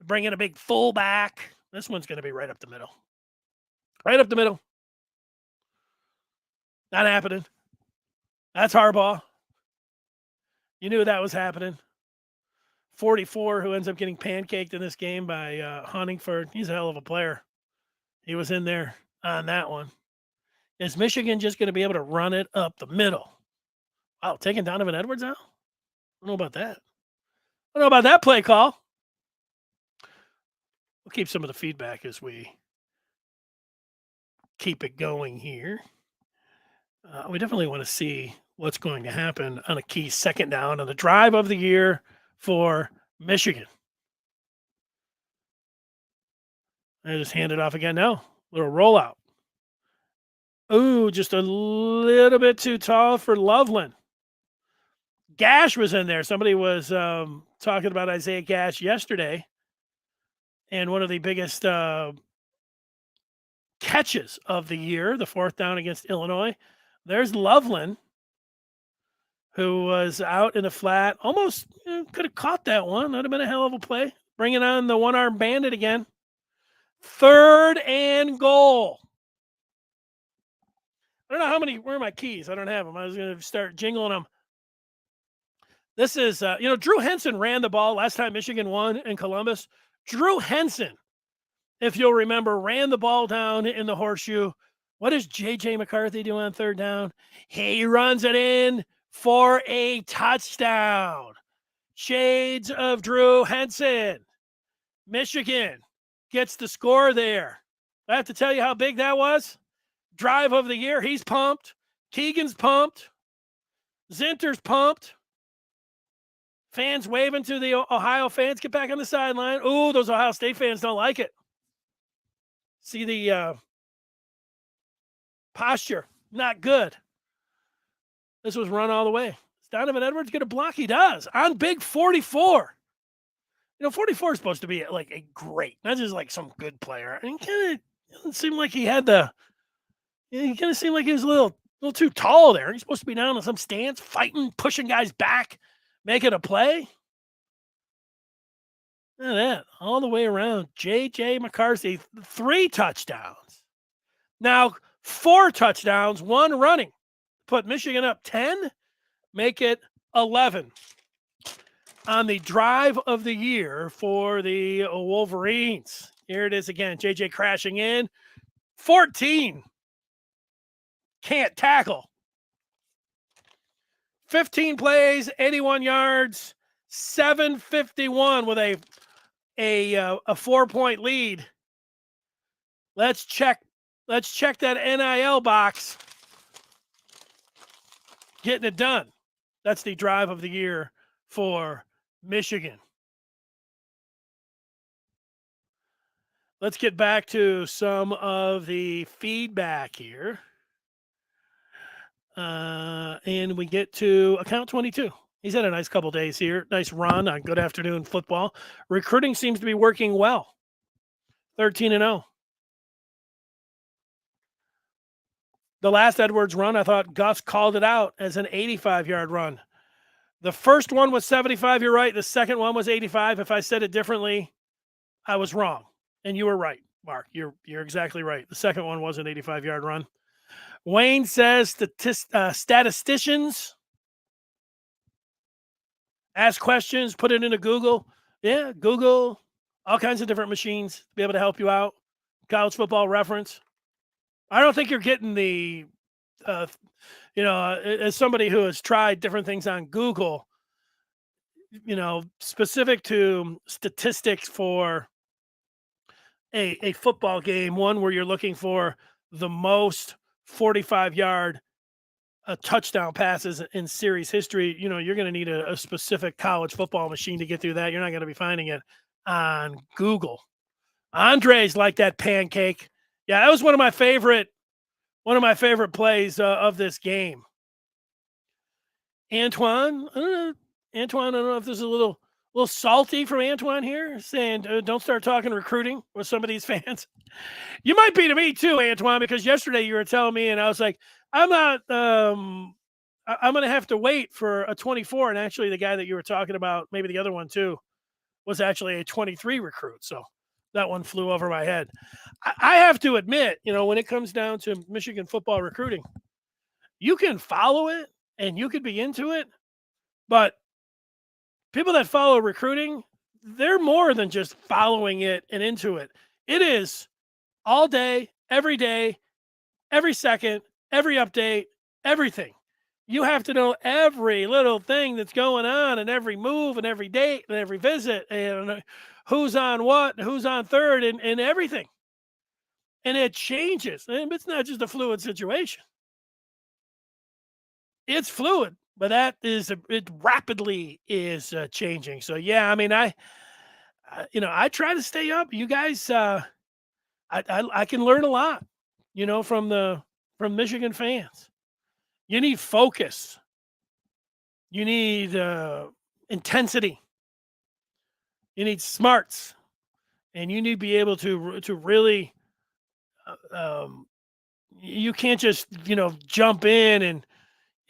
Bring in a big fullback. This one's going to be right up the middle. Right up the middle. Not happening. That's Harbaugh. You knew that was happening. 44 who ends up getting pancaked in this game by Huntingford. He's a hell of a player. He was in there on that one. Is Michigan just going to be able to run it up the middle? Wow, taking Donovan Edwards out? I don't know about that. I don't know about that play call. We'll keep some of the feedback as we keep it going here. We definitely want to see what's going to happen on a key second down on the drive of the year for Michigan. I just hand it off again now. Little rollout. Ooh, just a little bit too tall for Loveland. Gash was in there. Somebody was talking about Isaiah Gash yesterday. And one of the biggest catches of the year, the fourth down against Illinois. There's Loveland, who was out in the flat. Almost could have caught that one. That would have been a hell of a play. Bringing on the one-arm bandit again. 3rd and goal. I don't know how many, where are my keys? I don't have them. I was going to start jingling them. This is, Drew Henson ran the ball last time Michigan won in Columbus. Drew Henson, if you'll remember, ran the ball down in the horseshoe. What does J.J. McCarthy do on 3rd down? He runs it in for a touchdown. Shades of Drew Henson. Michigan gets the score there. I have to tell you how big that was. Drive of the year. He's pumped. Keegan's pumped. Zinter's pumped. Fans waving to the Ohio fans. Get back on the sideline. Ooh, those Ohio State fans don't like it. See the posture. Not good. This was run all the way. Is Donovan Edwards going to block? He does. On big 44. 44 is supposed to be like a great, not just like some good player. And he kind of doesn't seem like he had he kind of seemed like he was a little too tall there. He's supposed to be down in some stance, fighting, pushing guys back, making a play. Look at that. All the way around. J.J. McCarthy, 3 touchdowns. Now, 4 touchdowns, 1 running. Put Michigan up 10, make it 11. On the drive of the year for the Wolverines. Here it is again. JJ crashing in. 14. Can't tackle. 15 plays, 81 yards, 751 with a 4-point lead. Let's check that NIL box. Getting it done. That's the drive of the year for Michigan. Let's get back to some of the feedback here. And we get to account 22. He's had a nice couple days here. Nice run on Good Afternoon Football. Recruiting seems to be working well. 13-0. The last Edwards run, I thought Gus called it out as an 85-yard run. The first one was 75, you're right. The second one was 85. If I said it differently, I was wrong. And you were right, Mark. You're exactly right. The second one was an 85-yard run. Wayne says statisticians ask questions, put it into Google. Yeah, Google, all kinds of different machines to be able to help you out. College Football Reference. I don't think you're getting the, as somebody who has tried different things on Google, specific to statistics for a football game, one where you're looking for the most 45-yard touchdown passes in series history, you're going to need a specific college football machine to get through that. You're not going to be finding it on Google. Andre's like that pancake. Yeah, that was one of my favorite plays of this game. Antoine, I don't know if this is a little salty from Antoine here, saying don't start talking recruiting with some of these fans. You might be to me too, Antoine, because yesterday you were telling me, and I was like, I'm not. I'm going to have to wait for a 24, and actually, the guy that you were talking about, maybe the other one too, was actually a 23 recruit. So that one flew over my head. I have to admit, when it comes down to Michigan football recruiting, you can follow it and you could be into it, but People that follow recruiting, they're more than just following it and into it. It is all day, every second, every update, everything. You have to know every little thing that's going on and every move and every date and every visit and who's on what, and who's on third and everything. And it changes. And it's not just a fluid situation. It's fluid, but it rapidly is changing. So yeah, I mean, I try to stay up. You guys, I can learn a lot, from Michigan fans. You need focus. You need intensity. You need smarts, and you need to be able to really. You can't just jump in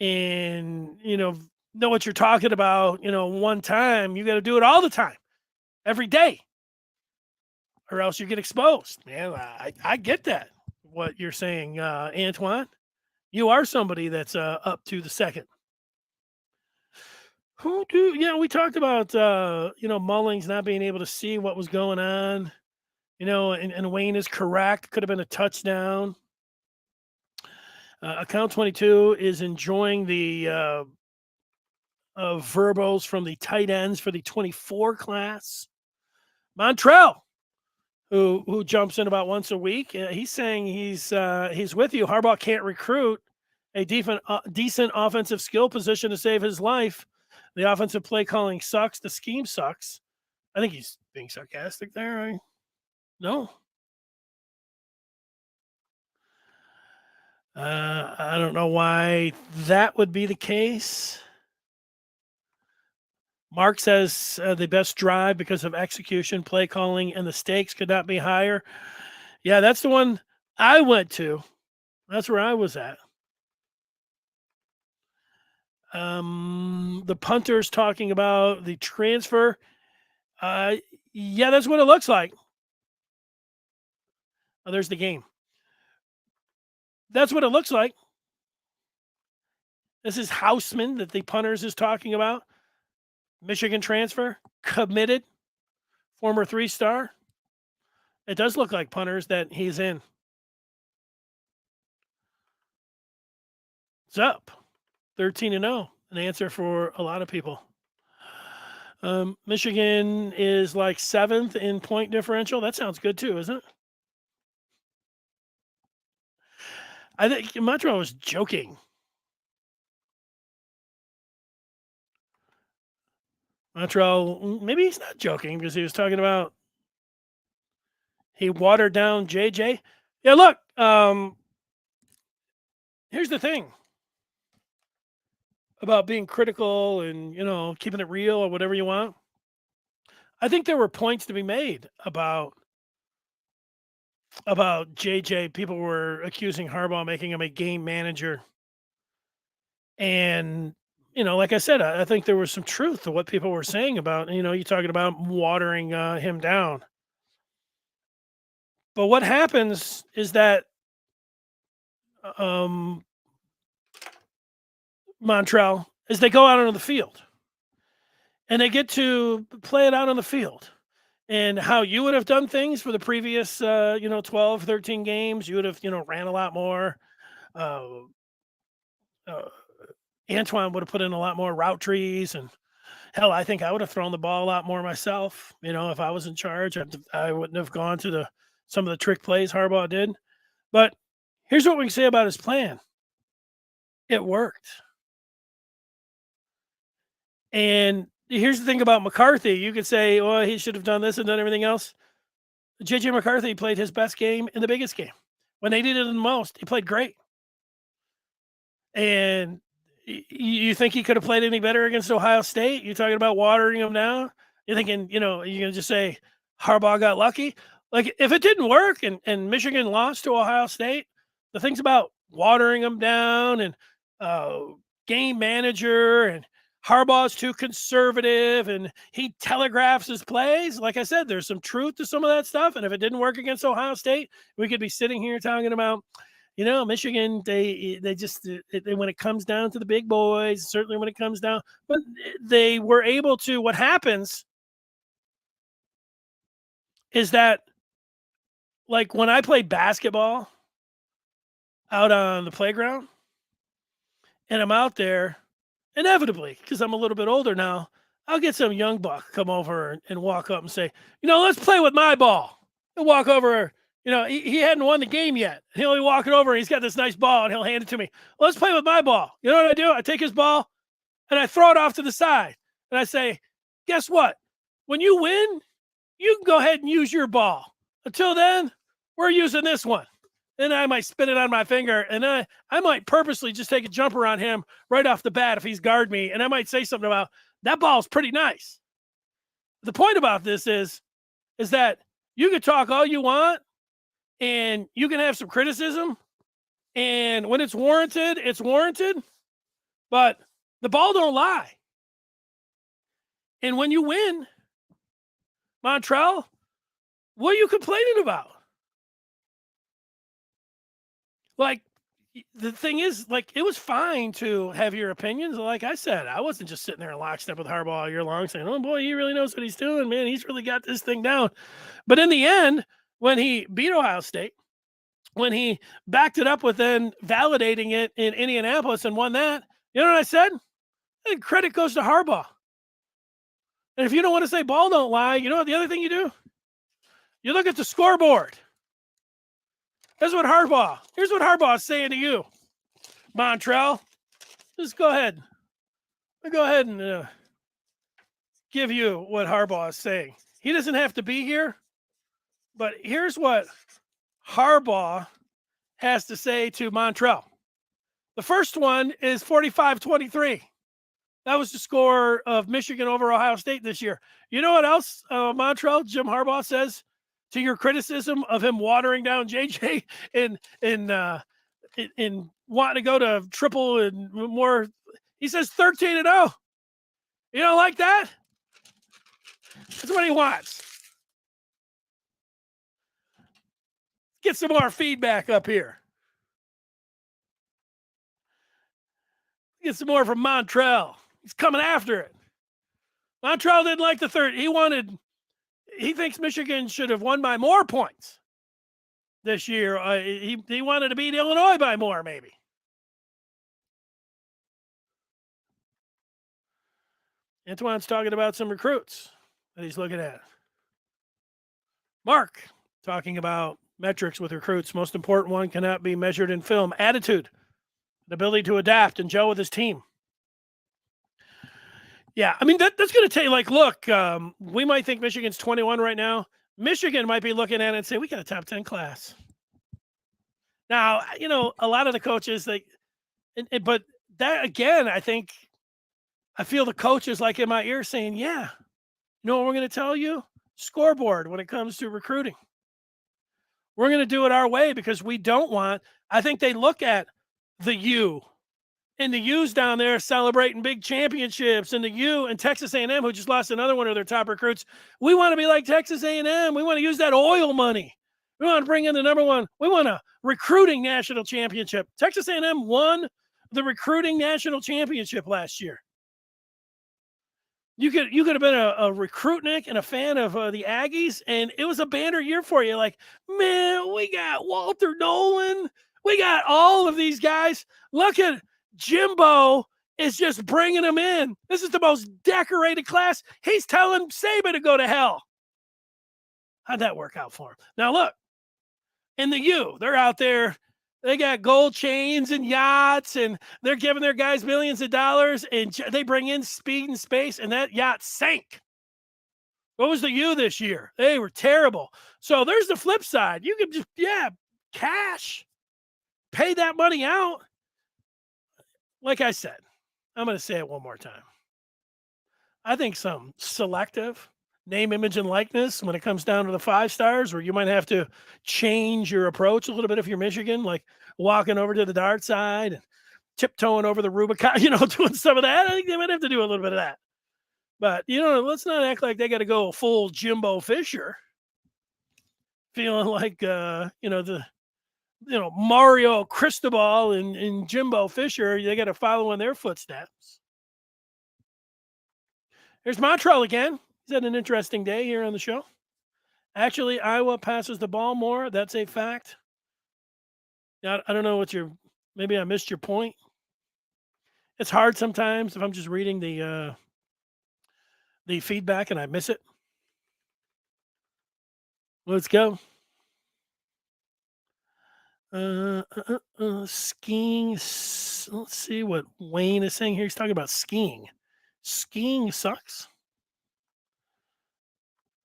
and know what you're talking about. One time. You got to do it all the time, every day, or else you get exposed. Man, I get that. What you're saying, Antoine. You are somebody that's up to the second. We talked about Mullings not being able to see what was going on, and Wayne is correct. Could have been a touchdown. Account 22 is enjoying the verbals from the tight ends for the 24 class. Montrell, who jumps in about once a week, he's saying he's with you. Harbaugh can't recruit a decent offensive skill position to save his life. The offensive play calling sucks. The scheme sucks. I think he's being sarcastic there. Right? No. I don't know why that would be the case. Mark says the best drive because of execution, play calling, and the stakes could not be higher. Yeah, that's the one I went to. That's where I was at. The punter's talking about the transfer. Yeah, that's what it looks like. Oh, there's the game. That's what it looks like. This is Hausmann that the punters is talking about. Michigan transfer, committed, former 3-star. It does look like punters that he's in. It's up 13-0, an answer for a lot of people. Michigan is like 7th in point differential. That sounds good too, isn't it? I think Montreal was joking. Montreal, maybe he's not joking because he was talking about he watered down JJ. Yeah, look, here's the thing about being critical and, keeping it real or whatever you want. I think there were points to be made about JJ. People were accusing Harbaugh, making him a game manager. And, like I said, I think there was some truth to what people were saying about, you talking about watering him down. But what happens is that Montrell is they go out onto the field and they get to play it out on the field. And how you would have done things for the previous, 12, 13 games, you would have, ran a lot more. Antoine would have put in a lot more route trees, and hell, I think I would have thrown the ball a lot more myself. If I was in charge, I wouldn't have gone to some of the trick plays Harbaugh did. But here's what we can say about his plan. It worked. And here's the thing about McCarthy. You could say, well, he should have done this and done everything else. JJ McCarthy played his best game in the biggest game. When they needed it the most, he played great. And you think he could have played any better against Ohio State? You're talking about watering him down? You're thinking, you're going to just say Harbaugh got lucky? Like, if it didn't work and Michigan lost to Ohio State, the things about watering him down and game manager and Harbaugh's too conservative and he telegraphs his plays. Like I said, there's some truth to some of that stuff. And if it didn't work against Ohio State, we could be sitting here talking about Michigan, they just when it comes down to the big boys, certainly when it comes down, but they were able to. What happens is that, like when I played basketball out on the playground, and I'm out there, inevitably, because I'm a little bit older now, I'll get some young buck come over and walk up and say, let's play with my ball. He'll walk over. He hadn't won the game yet. He'll be walking over and he's got this nice ball and he'll hand it to me. Let's play with my ball. You know what I do? I take his ball and I throw it off to the side. And I say, guess what? When you win, you can go ahead and use your ball. Until then, we're using this one. Then I might spin it on my finger, and I might purposely just take a jumper on him right off the bat if he's guard me, and I might say something about, that ball's pretty nice. The point about this is that you can talk all you want, and you can have some criticism, and when it's warranted, but the ball don't lie. And when you win, Montrell, what are you complaining about? Like, the thing is, like, it was fine to have your opinions. Like I said, I wasn't just sitting there in lockstep with Harbaugh all year long saying, oh, boy, he really knows what he's doing, man. He's really got this thing down. But in the end, when he beat Ohio State, when he backed it up with then validating it in Indianapolis and won that, you know what I said? And credit goes to Harbaugh. And if you don't want to say ball don't lie, you know what the other thing you do? You look at the scoreboard. Here's what Harbaugh is saying to you, Montrell. Just go ahead. Go ahead and give you what Harbaugh is saying. He doesn't have to be here, but here's what Harbaugh has to say to Montrell. The first one is 45-23. That was the score of Michigan over Ohio State this year. You know what else, Montrell, Jim Harbaugh says to your criticism of him watering down JJ and wanting to go to triple and more? He says 13-0. You don't like that? That's what he wants. Get some more feedback up here. Get some more from Montrell. He's coming after it. Montrell didn't like the third. He thinks Michigan should have won by more points this year. He wanted to beat Illinois by more, maybe. Antoine's talking about some recruits that he's looking at. Mark talking about metrics with recruits. Most important one cannot be measured in film. Attitude, the ability to adapt and gel with his team. Yeah, I mean, that's going to tell you, like, look, we might think Michigan's 21 right now. Michigan might be looking at it and say, we got a top 10 class. Now, a lot of the coaches, but that, again, I feel the coaches like in my ear saying, yeah, you know what we're going to tell you? Scoreboard when it comes to recruiting. We're going to do it our way because we don't want, I think they look at the U and the U's down there celebrating big championships, and the U and Texas A&M, who just lost another one of their top recruits. We want to be like Texas A&M. We want to use that oil money. We want to bring in the number one. We want a recruiting national championship. Texas A&M won the recruiting national championship last year. You could have been a recruitnik and a fan of the Aggies, and it was a banner year for you. Like, man, we got Walter Nolan. We got all of these guys. Look at Jimbo is just bringing them in. This is the most decorated class. He's telling Saban to go to hell. How'd that work out for him? Now, look, in the U, they're out there. They got gold chains and yachts, and they're giving their guys millions of dollars, and they bring in speed and space, and that yacht sank. What was the U this year? They were terrible. So there's the flip side. You could just, cash. Pay that money out. Like I said, I'm going to say it one more time. I think some selective name, image, and likeness when it comes down to the 5 stars, where you might have to change your approach a little bit if you're Michigan, like walking over to the dark side and tiptoeing over the Rubicon, doing some of that. I think they might have to do a little bit of that. But, let's not act like they got to go full Jimbo Fisher, feeling like, the Mario Cristobal and Jimbo Fisher, they got to follow in their footsteps. Here's Montreal again. He's had an interesting day here on the show. Actually, Iowa passes the ball more. That's a fact. Now, I don't know maybe I missed your point. It's hard sometimes if I'm just reading the feedback and I miss it. Let's go. Skiing. Let's see what Wayne is saying here. He's talking about skiing. Skiing sucks.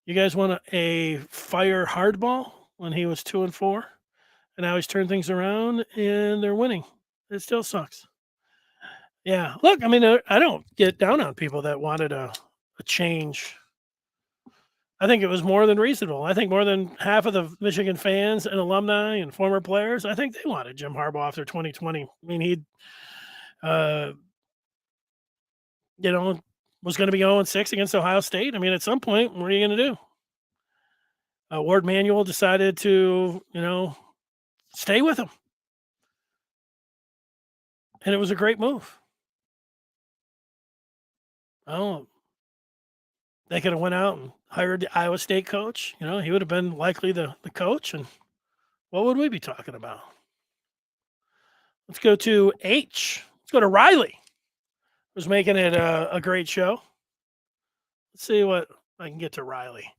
You guys want a fire Hardball when he was 2-4, and now he's turned things around and they're winning. It still sucks. Yeah. Look, I mean, I don't get down on people that wanted a change. I think it was more than reasonable. I think more than half of the Michigan fans and alumni and former players, I think they wanted Jim Harbaugh after 2020. I mean, he, was going to be 0-6 against Ohio State. I mean, at some point, what are you going to do? Ward Manuel decided to, stay with him. And it was a great move. Oh, they could have went out and hired the Iowa State coach. He would have been likely the coach. And what would we be talking about? Let's go to H. Let's go to Riley, who's making it a great show. Let's see what I can get to Riley.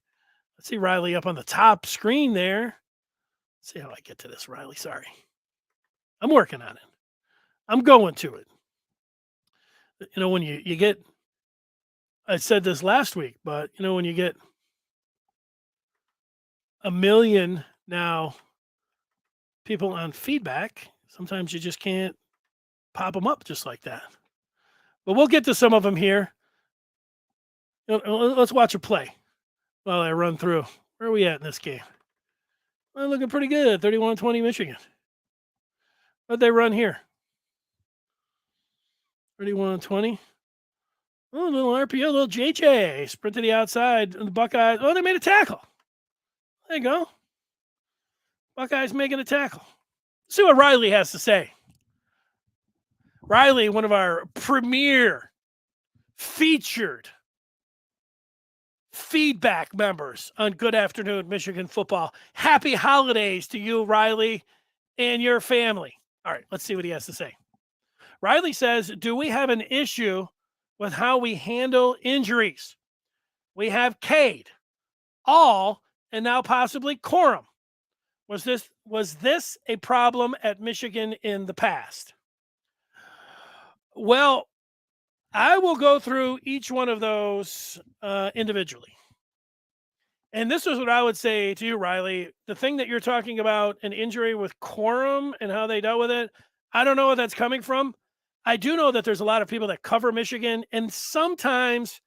Let's see Riley up on the top screen there. Let's see how I get to this, Riley. Sorry. I'm working on it. I'm going to it. When you get, I said this last week, but when you get 1 million now people on feedback, sometimes you just can't pop them up just like that. But we'll get to some of them here. Let's watch a play while I run through. Where are we at in this game? Well, looking pretty good. 31-20 Michigan. What'd they run here? 31-20. Oh, a little RPO, a little JJ. Sprint to the outside. And the Buckeyes. Oh, they made a tackle. There you go. Buckeyes making a tackle. Let's see what Riley has to say. Riley, one of our premier featured feedback members on Good Afternoon Michigan Football. Happy holidays to you, Riley, and your family. All right, let's see what he has to say. Riley says, do we have an issue with how we handle injuries? We have Cade, All, and now possibly Corum. Was this a problem at Michigan in the past? Well, I will go through each one of those individually. And this is what I would say to you, Riley. The thing that you're talking about, an injury with Corum and how they dealt with it, I don't know where that's coming from. I do know that there's a lot of people that cover Michigan, and sometimes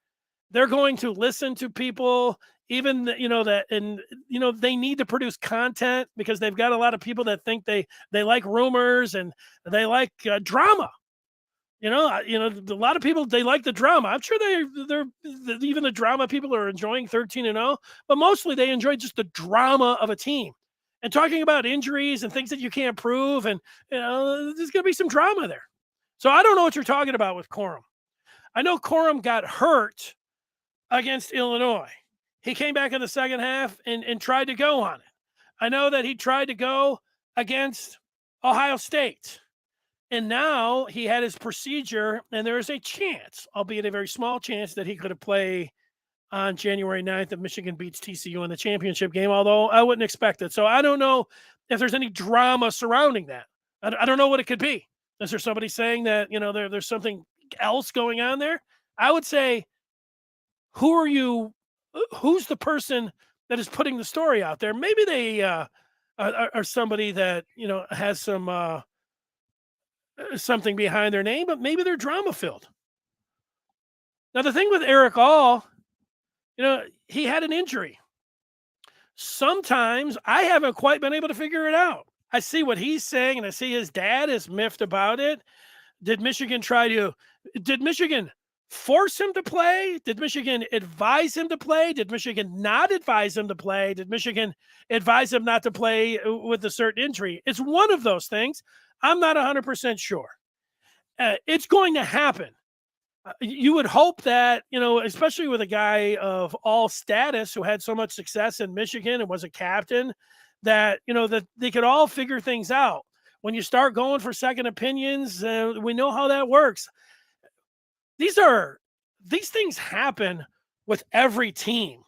they're going to listen to people, even they need to produce content because they've got a lot of people that think they like rumors and they like drama. A lot of people, they like the drama. I'm sure they're even the drama people are enjoying 13-0, but mostly they enjoy just the drama of a team and talking about injuries and things that you can't prove. And, there's going to be some drama there. So I don't know what you're talking about with Corum. I know Corum got hurt against Illinois. He came back in the second half and tried to go on it. I know that he tried to go against Ohio State. And now he had his procedure, and there is a chance, albeit a very small chance, that he could have played on January 9th if Michigan beats TCU in the championship game, although I wouldn't expect it. So I don't know if there's any drama surrounding that. I don't know what it could be. Is there somebody saying that, there's something else going on there? I would say, who's the person that is putting the story out there? Maybe they are somebody that, has some something behind their name, but maybe they're drama filled. Now, the thing with Eric All, he had an injury. Sometimes I haven't quite been able to figure it out. I see what he's saying, and I see his dad is miffed about it. Did Michigan force him to play? Did Michigan advise him to play? Did Michigan not advise him to play? Did Michigan advise him not to play with a certain injury? It's one of those things. I'm not 100% sure. It's going to happen. You would hope that, especially with a guy of all status who had so much success in Michigan and was a captain, that, that they could all figure things out. When you start going for second opinions, we know how that works. These things happen with every team.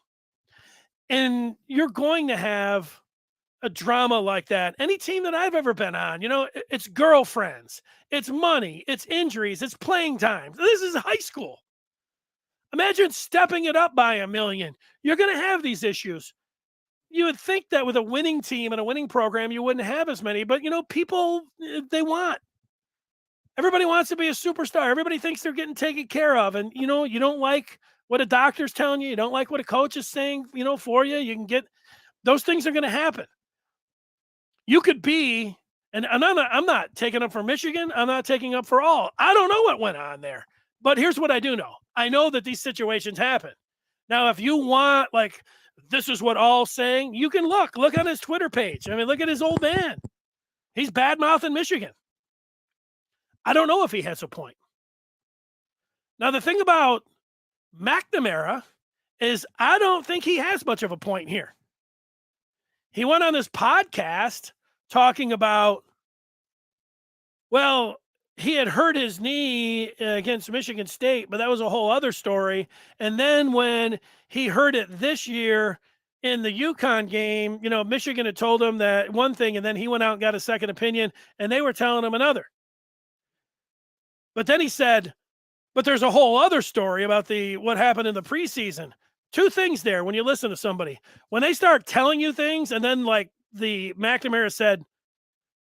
And you're going to have a drama like that. Any team that I've ever been on, it's girlfriends, it's money, it's injuries, it's playing time. This is high school. Imagine stepping it up by $1 million. You're going to have these issues. You would think that with a winning team and a winning program, you wouldn't have as many, but people, everybody wants to be a superstar. Everybody thinks they're getting taken care of. And, you don't like what a doctor's telling you. You don't like what a coach is saying, for you. You can get, those things are going to happen. You could be, and I'm not taking up for Michigan. I'm not taking up for all. I don't know what went on there. But here's what I do know. I know that these situations happen. Now, if you want, this is what all's saying, you can look on his Twitter page. I mean, look at his old man. He's bad-mouthing Michigan. I don't know if he has a point. Now, the thing about McNamara is I don't think he has much of a point here. He went on this podcast talking about, well, he had hurt his knee against Michigan State, but that was a whole other story. And then when he hurt it this year in the UConn game, Michigan had told him that one thing, and then he went out and got a second opinion, and they were telling him another. But then he said, but there's a whole other story about what happened in the preseason. Two things there when you listen to somebody. When they start telling you things, and then the McNamara said,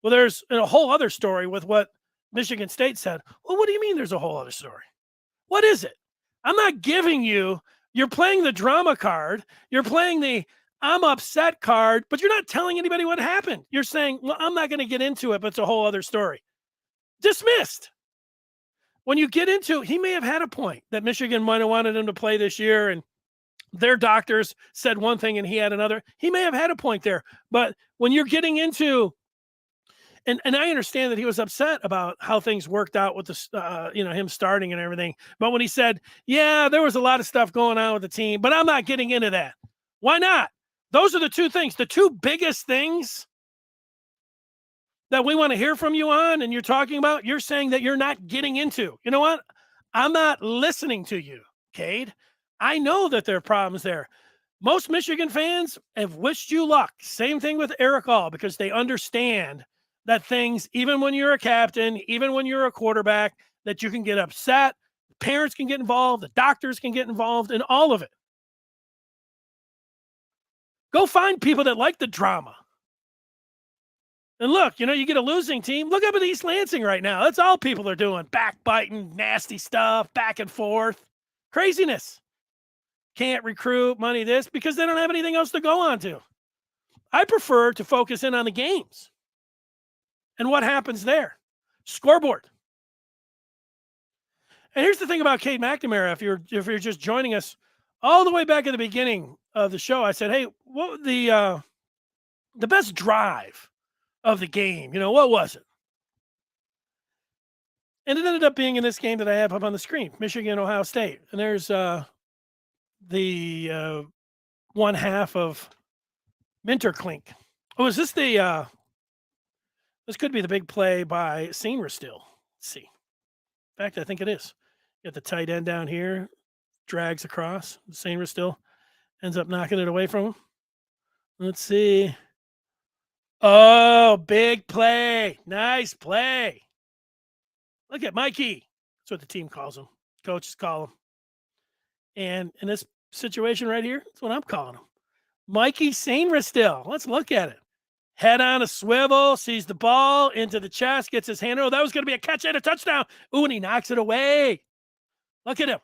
well, there's a whole other story with what Michigan State said. Well, what do you mean there's a whole other story? What is it? I'm not giving you, you're playing the drama card. You're playing the I'm upset card, but you're not telling anybody what happened. You're saying, well, I'm not going to get into it, but it's a whole other story. Dismissed. When you get into, he may have had a point that Michigan might have wanted him to play this year, and their doctors said one thing and he had another. He may have had a point there. But when you're getting into, and I understand that he was upset about how things worked out with him starting and everything. But when he said, yeah, there was a lot of stuff going on with the team, but I'm not getting into that. Why not? Those are the two things, the two biggest things that we want to hear from you on, and you're talking about, you're saying that you're not getting into. You know what? I'm not listening to you, Cade. I know that there are problems there. Most Michigan fans have wished you luck. Same thing with Eric All, because they understand that things, even when you're a captain, even when you're a quarterback, that you can get upset. Parents can get involved. The doctors can get involved in all of it. Go find people that like the drama. And look, you get a losing team. Look up at East Lansing right now. That's all people are doing. Backbiting, nasty stuff, back and forth. Craziness. Can't recruit, money this, because they don't have anything else to go on to. I prefer to focus in on the games and what happens there. Scoreboard. And here's the thing about Cade McNamara. If you're just joining us all the way back at the beginning of the show, I said, hey, what the best drive of the game, what was it? And it ended up being in this game that I have up on the screen, Michigan, Ohio State. And there's the one half of Minterklink. Oh, is this this could be the big play by Senior still. Let's see. In fact, I think it is. Get the tight end down here, drags across. Senior still ends up knocking it away from him. Let's see. Oh, big play. Nice play. Look at Mikey. That's what the team calls him. Coaches call him. And in this situation right here, that's what I'm calling him. Mikey Sainristil. Still. Let's look at it. Head on a swivel, sees the ball into the chest, gets his hand. Oh, that was going to be a catch and a touchdown. Ooh, and he knocks it away. Look at him.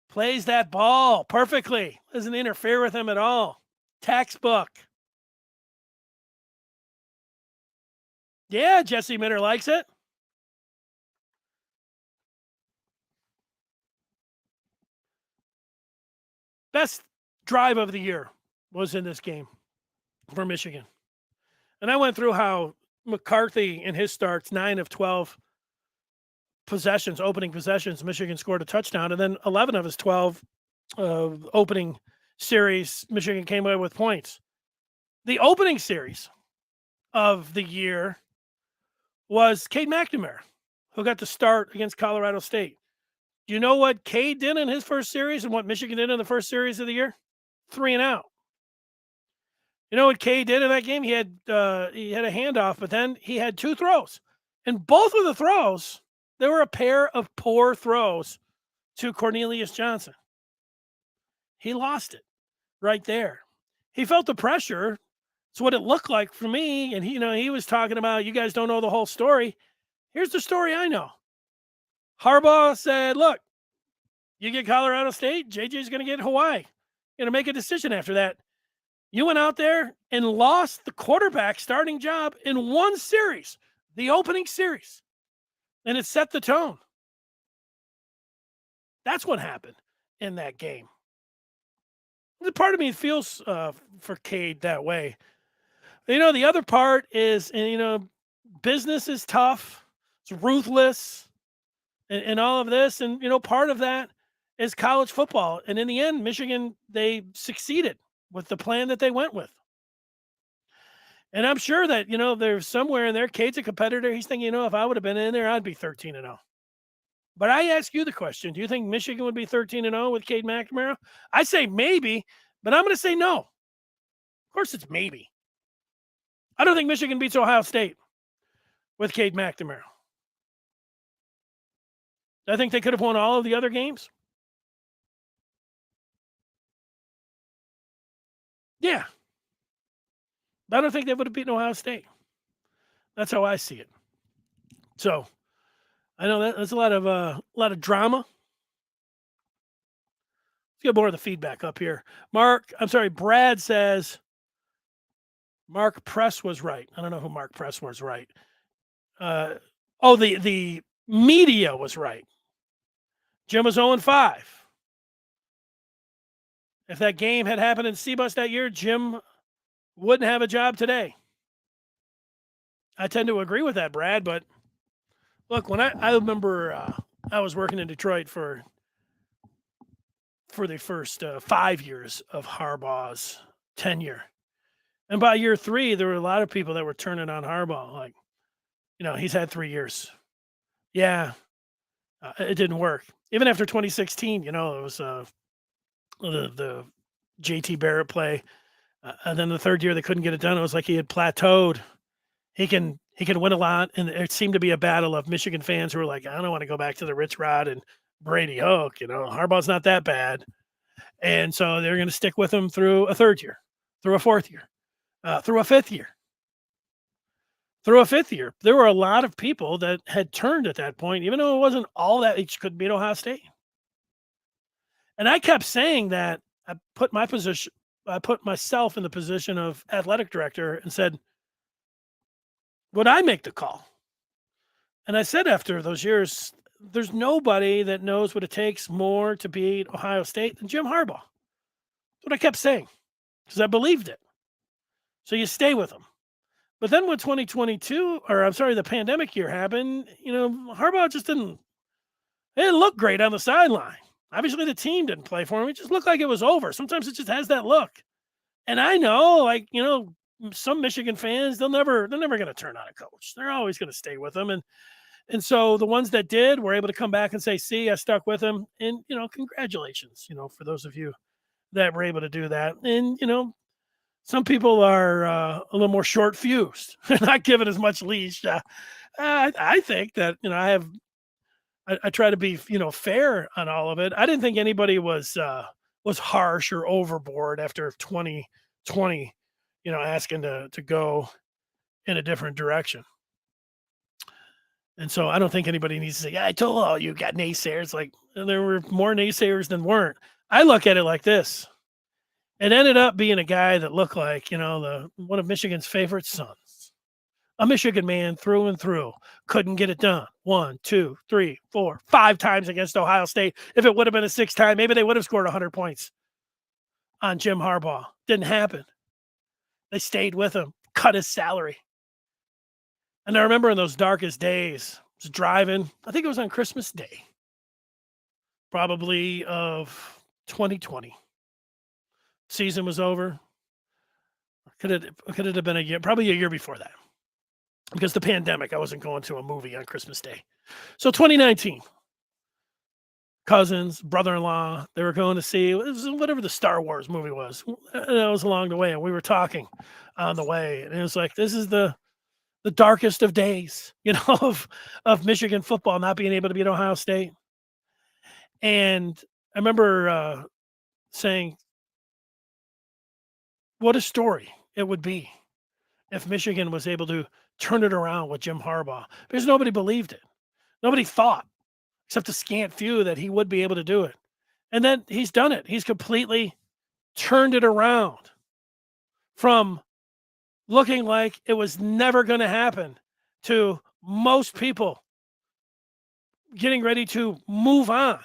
Plays that ball perfectly. Doesn't interfere with him at all. Textbook. Yeah, Jesse Minter likes it. best drive of the year was in this game for Michigan. And I went through how McCarthy in his starts, 9 of 12 possessions, opening possessions, Michigan scored a touchdown. And then 11 of his 12 opening series, Michigan came away with points. The opening series of the year was Cade McNamara, who got to start against Colorado State. Do you know what Cade did in his first series and what Michigan did in the first series of the year? 3 and out. You know what Cade did in that game? He had a handoff, but then he had 2 throws. And both of the throws, they were a pair of poor throws to Cornelius Johnson. He lost it right there. He felt the pressure. It's what it looked like for me. And he was talking about, you guys don't know the whole story. Here's the story I know. Harbaugh said, look, you get Colorado State, JJ's going to get Hawaii. Going to make a decision after that. You went out there and lost the quarterback starting job in one series, the opening series, and it set the tone. That's what happened in that game. The part of me feels for Cade that way. The other part is, business is tough. It's ruthless and all of this. And, part of that is college football. And in the end, Michigan, they succeeded with the plan that they went with. And I'm sure that, there's somewhere in there, Cade's a competitor. He's thinking, if I would have been in there, I'd be 13-0. But I ask you the question, do you think Michigan would be 13-0 with Cade McNamara? I say maybe, but I'm going to say no. Of course it's maybe. I don't think Michigan beats Ohio State with Cade McNamara. I think they could have won all of the other games. Yeah. I don't think they would have beaten Ohio State. That's how I see it. So I know that's a lot of drama. Let's get more of the feedback up here. Brad says Mark Press was right. I don't know who Mark Press was right. The media was right. Jim was 0-5. If that game had happened in C-Bus that year, Jim wouldn't have a job today. I tend to agree with that, Brad, but look, when I remember I was working in Detroit for the first 5 years of Harbaugh's tenure. And by year 3, there were a lot of people that were turning on Harbaugh. Like, he's had 3 years. Yeah, it didn't work. Even after 2016, it was the JT Barrett play. And then the third year they couldn't get it done. It was like he had plateaued. He can win a lot. And it seemed to be a battle of Michigan fans who were like, I don't want to go back to the Rich Rod and Brady Hoke. Harbaugh's not that bad. And so they're going to stick with him through a third year, through a fourth year, through a fifth year. Through a fifth year. There were a lot of people that had turned at that point, even though it wasn't all that each could beat Ohio State. And I kept saying that. I put myself in the position of athletic director and said, would I make the call? And I said after those years, there's nobody that knows what it takes more to beat Ohio State than Jim Harbaugh. That's what I kept saying because I believed it. So you stay with them. But then when the pandemic year happened, Harbaugh just didn't look great on the sideline. Obviously, the team didn't play for him. It just looked like it was over. Sometimes it just has that look. And I know, some Michigan fans, they're never going to turn on a coach. They're always going to stay with them. And so the ones that did were able to come back and say, see, I stuck with him. And, congratulations, for those of you that were able to do that. And, some people are a little more short fused, not given as much leash. I think that, I try to be, fair on all of it. I didn't think anybody was harsh or overboard after 2020, asking to go in a different direction. And so I don't think anybody needs to say, I told all you got naysayers. Like there were more naysayers than weren't. I look at it like this. It ended up being a guy that looked like, one of Michigan's favorite sons. A Michigan man through and through. Couldn't get it done. 1, 2, 3, 4, 5 times against Ohio State. If it would have been a 6th time, maybe they would have scored 100 points. on Jim Harbaugh. Didn't happen. They stayed with him, cut his salary. And I remember in those darkest days, I was driving, I think it was on Christmas Day, probably of 2020. Season was over. Could it have been a year, probably a year before that. Because the pandemic, I wasn't going to a movie on Christmas Day. So 2019, cousins, brother-in-law, they were going to see whatever the Star Wars movie was. And that was along the way, and we were talking on the way, and it was like, this is the darkest of days, of Michigan football not being able to beat Ohio State. And I remember saying, what a story it would be if Michigan was able to turn it around with Jim Harbaugh, because nobody believed it. Nobody thought, except a scant few, that he would be able to do it. And then he's done it. He's completely turned it around from looking like it was never going to happen to most people getting ready to move on.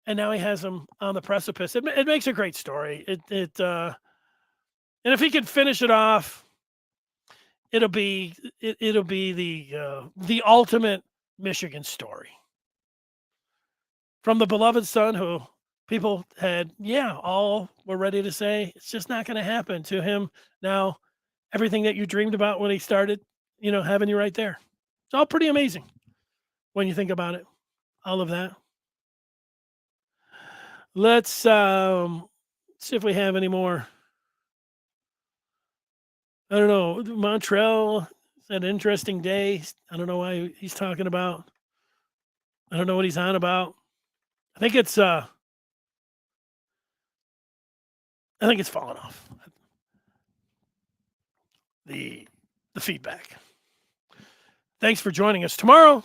And now he has them on the precipice. It makes a great story. And if he could finish it off, it'll be the ultimate Michigan story. From the beloved son who people had, all were ready to say, it's just not going to happen, to him now, everything that you dreamed about when he started, having you right there. It's all pretty amazing when you think about it, all of that. Let's see if we have any more. I don't know. Montreal had an interesting day. I don't know why he's talking about. I don't know what he's on about. I think it's falling off. The feedback. Thanks for joining us. Tomorrow,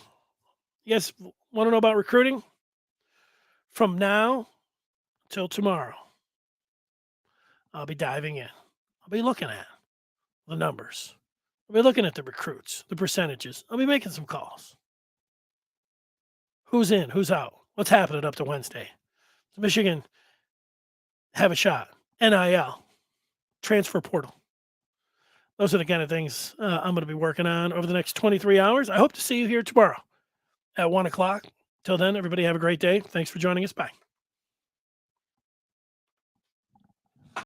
you guys want to know about recruiting? From now till tomorrow, I'll be diving in. I'll be looking at the numbers. I'll be looking at the recruits, the percentages. I'll be making some calls. Who's in? Who's out? What's happening up to Wednesday? Does Michigan have a shot? NIL, transfer portal. Those are the kind of things I'm going to be working on over the next 23 hours. I hope to see you here tomorrow at 1 o'clock. Till then, everybody have a great day. Thanks for joining us. Bye.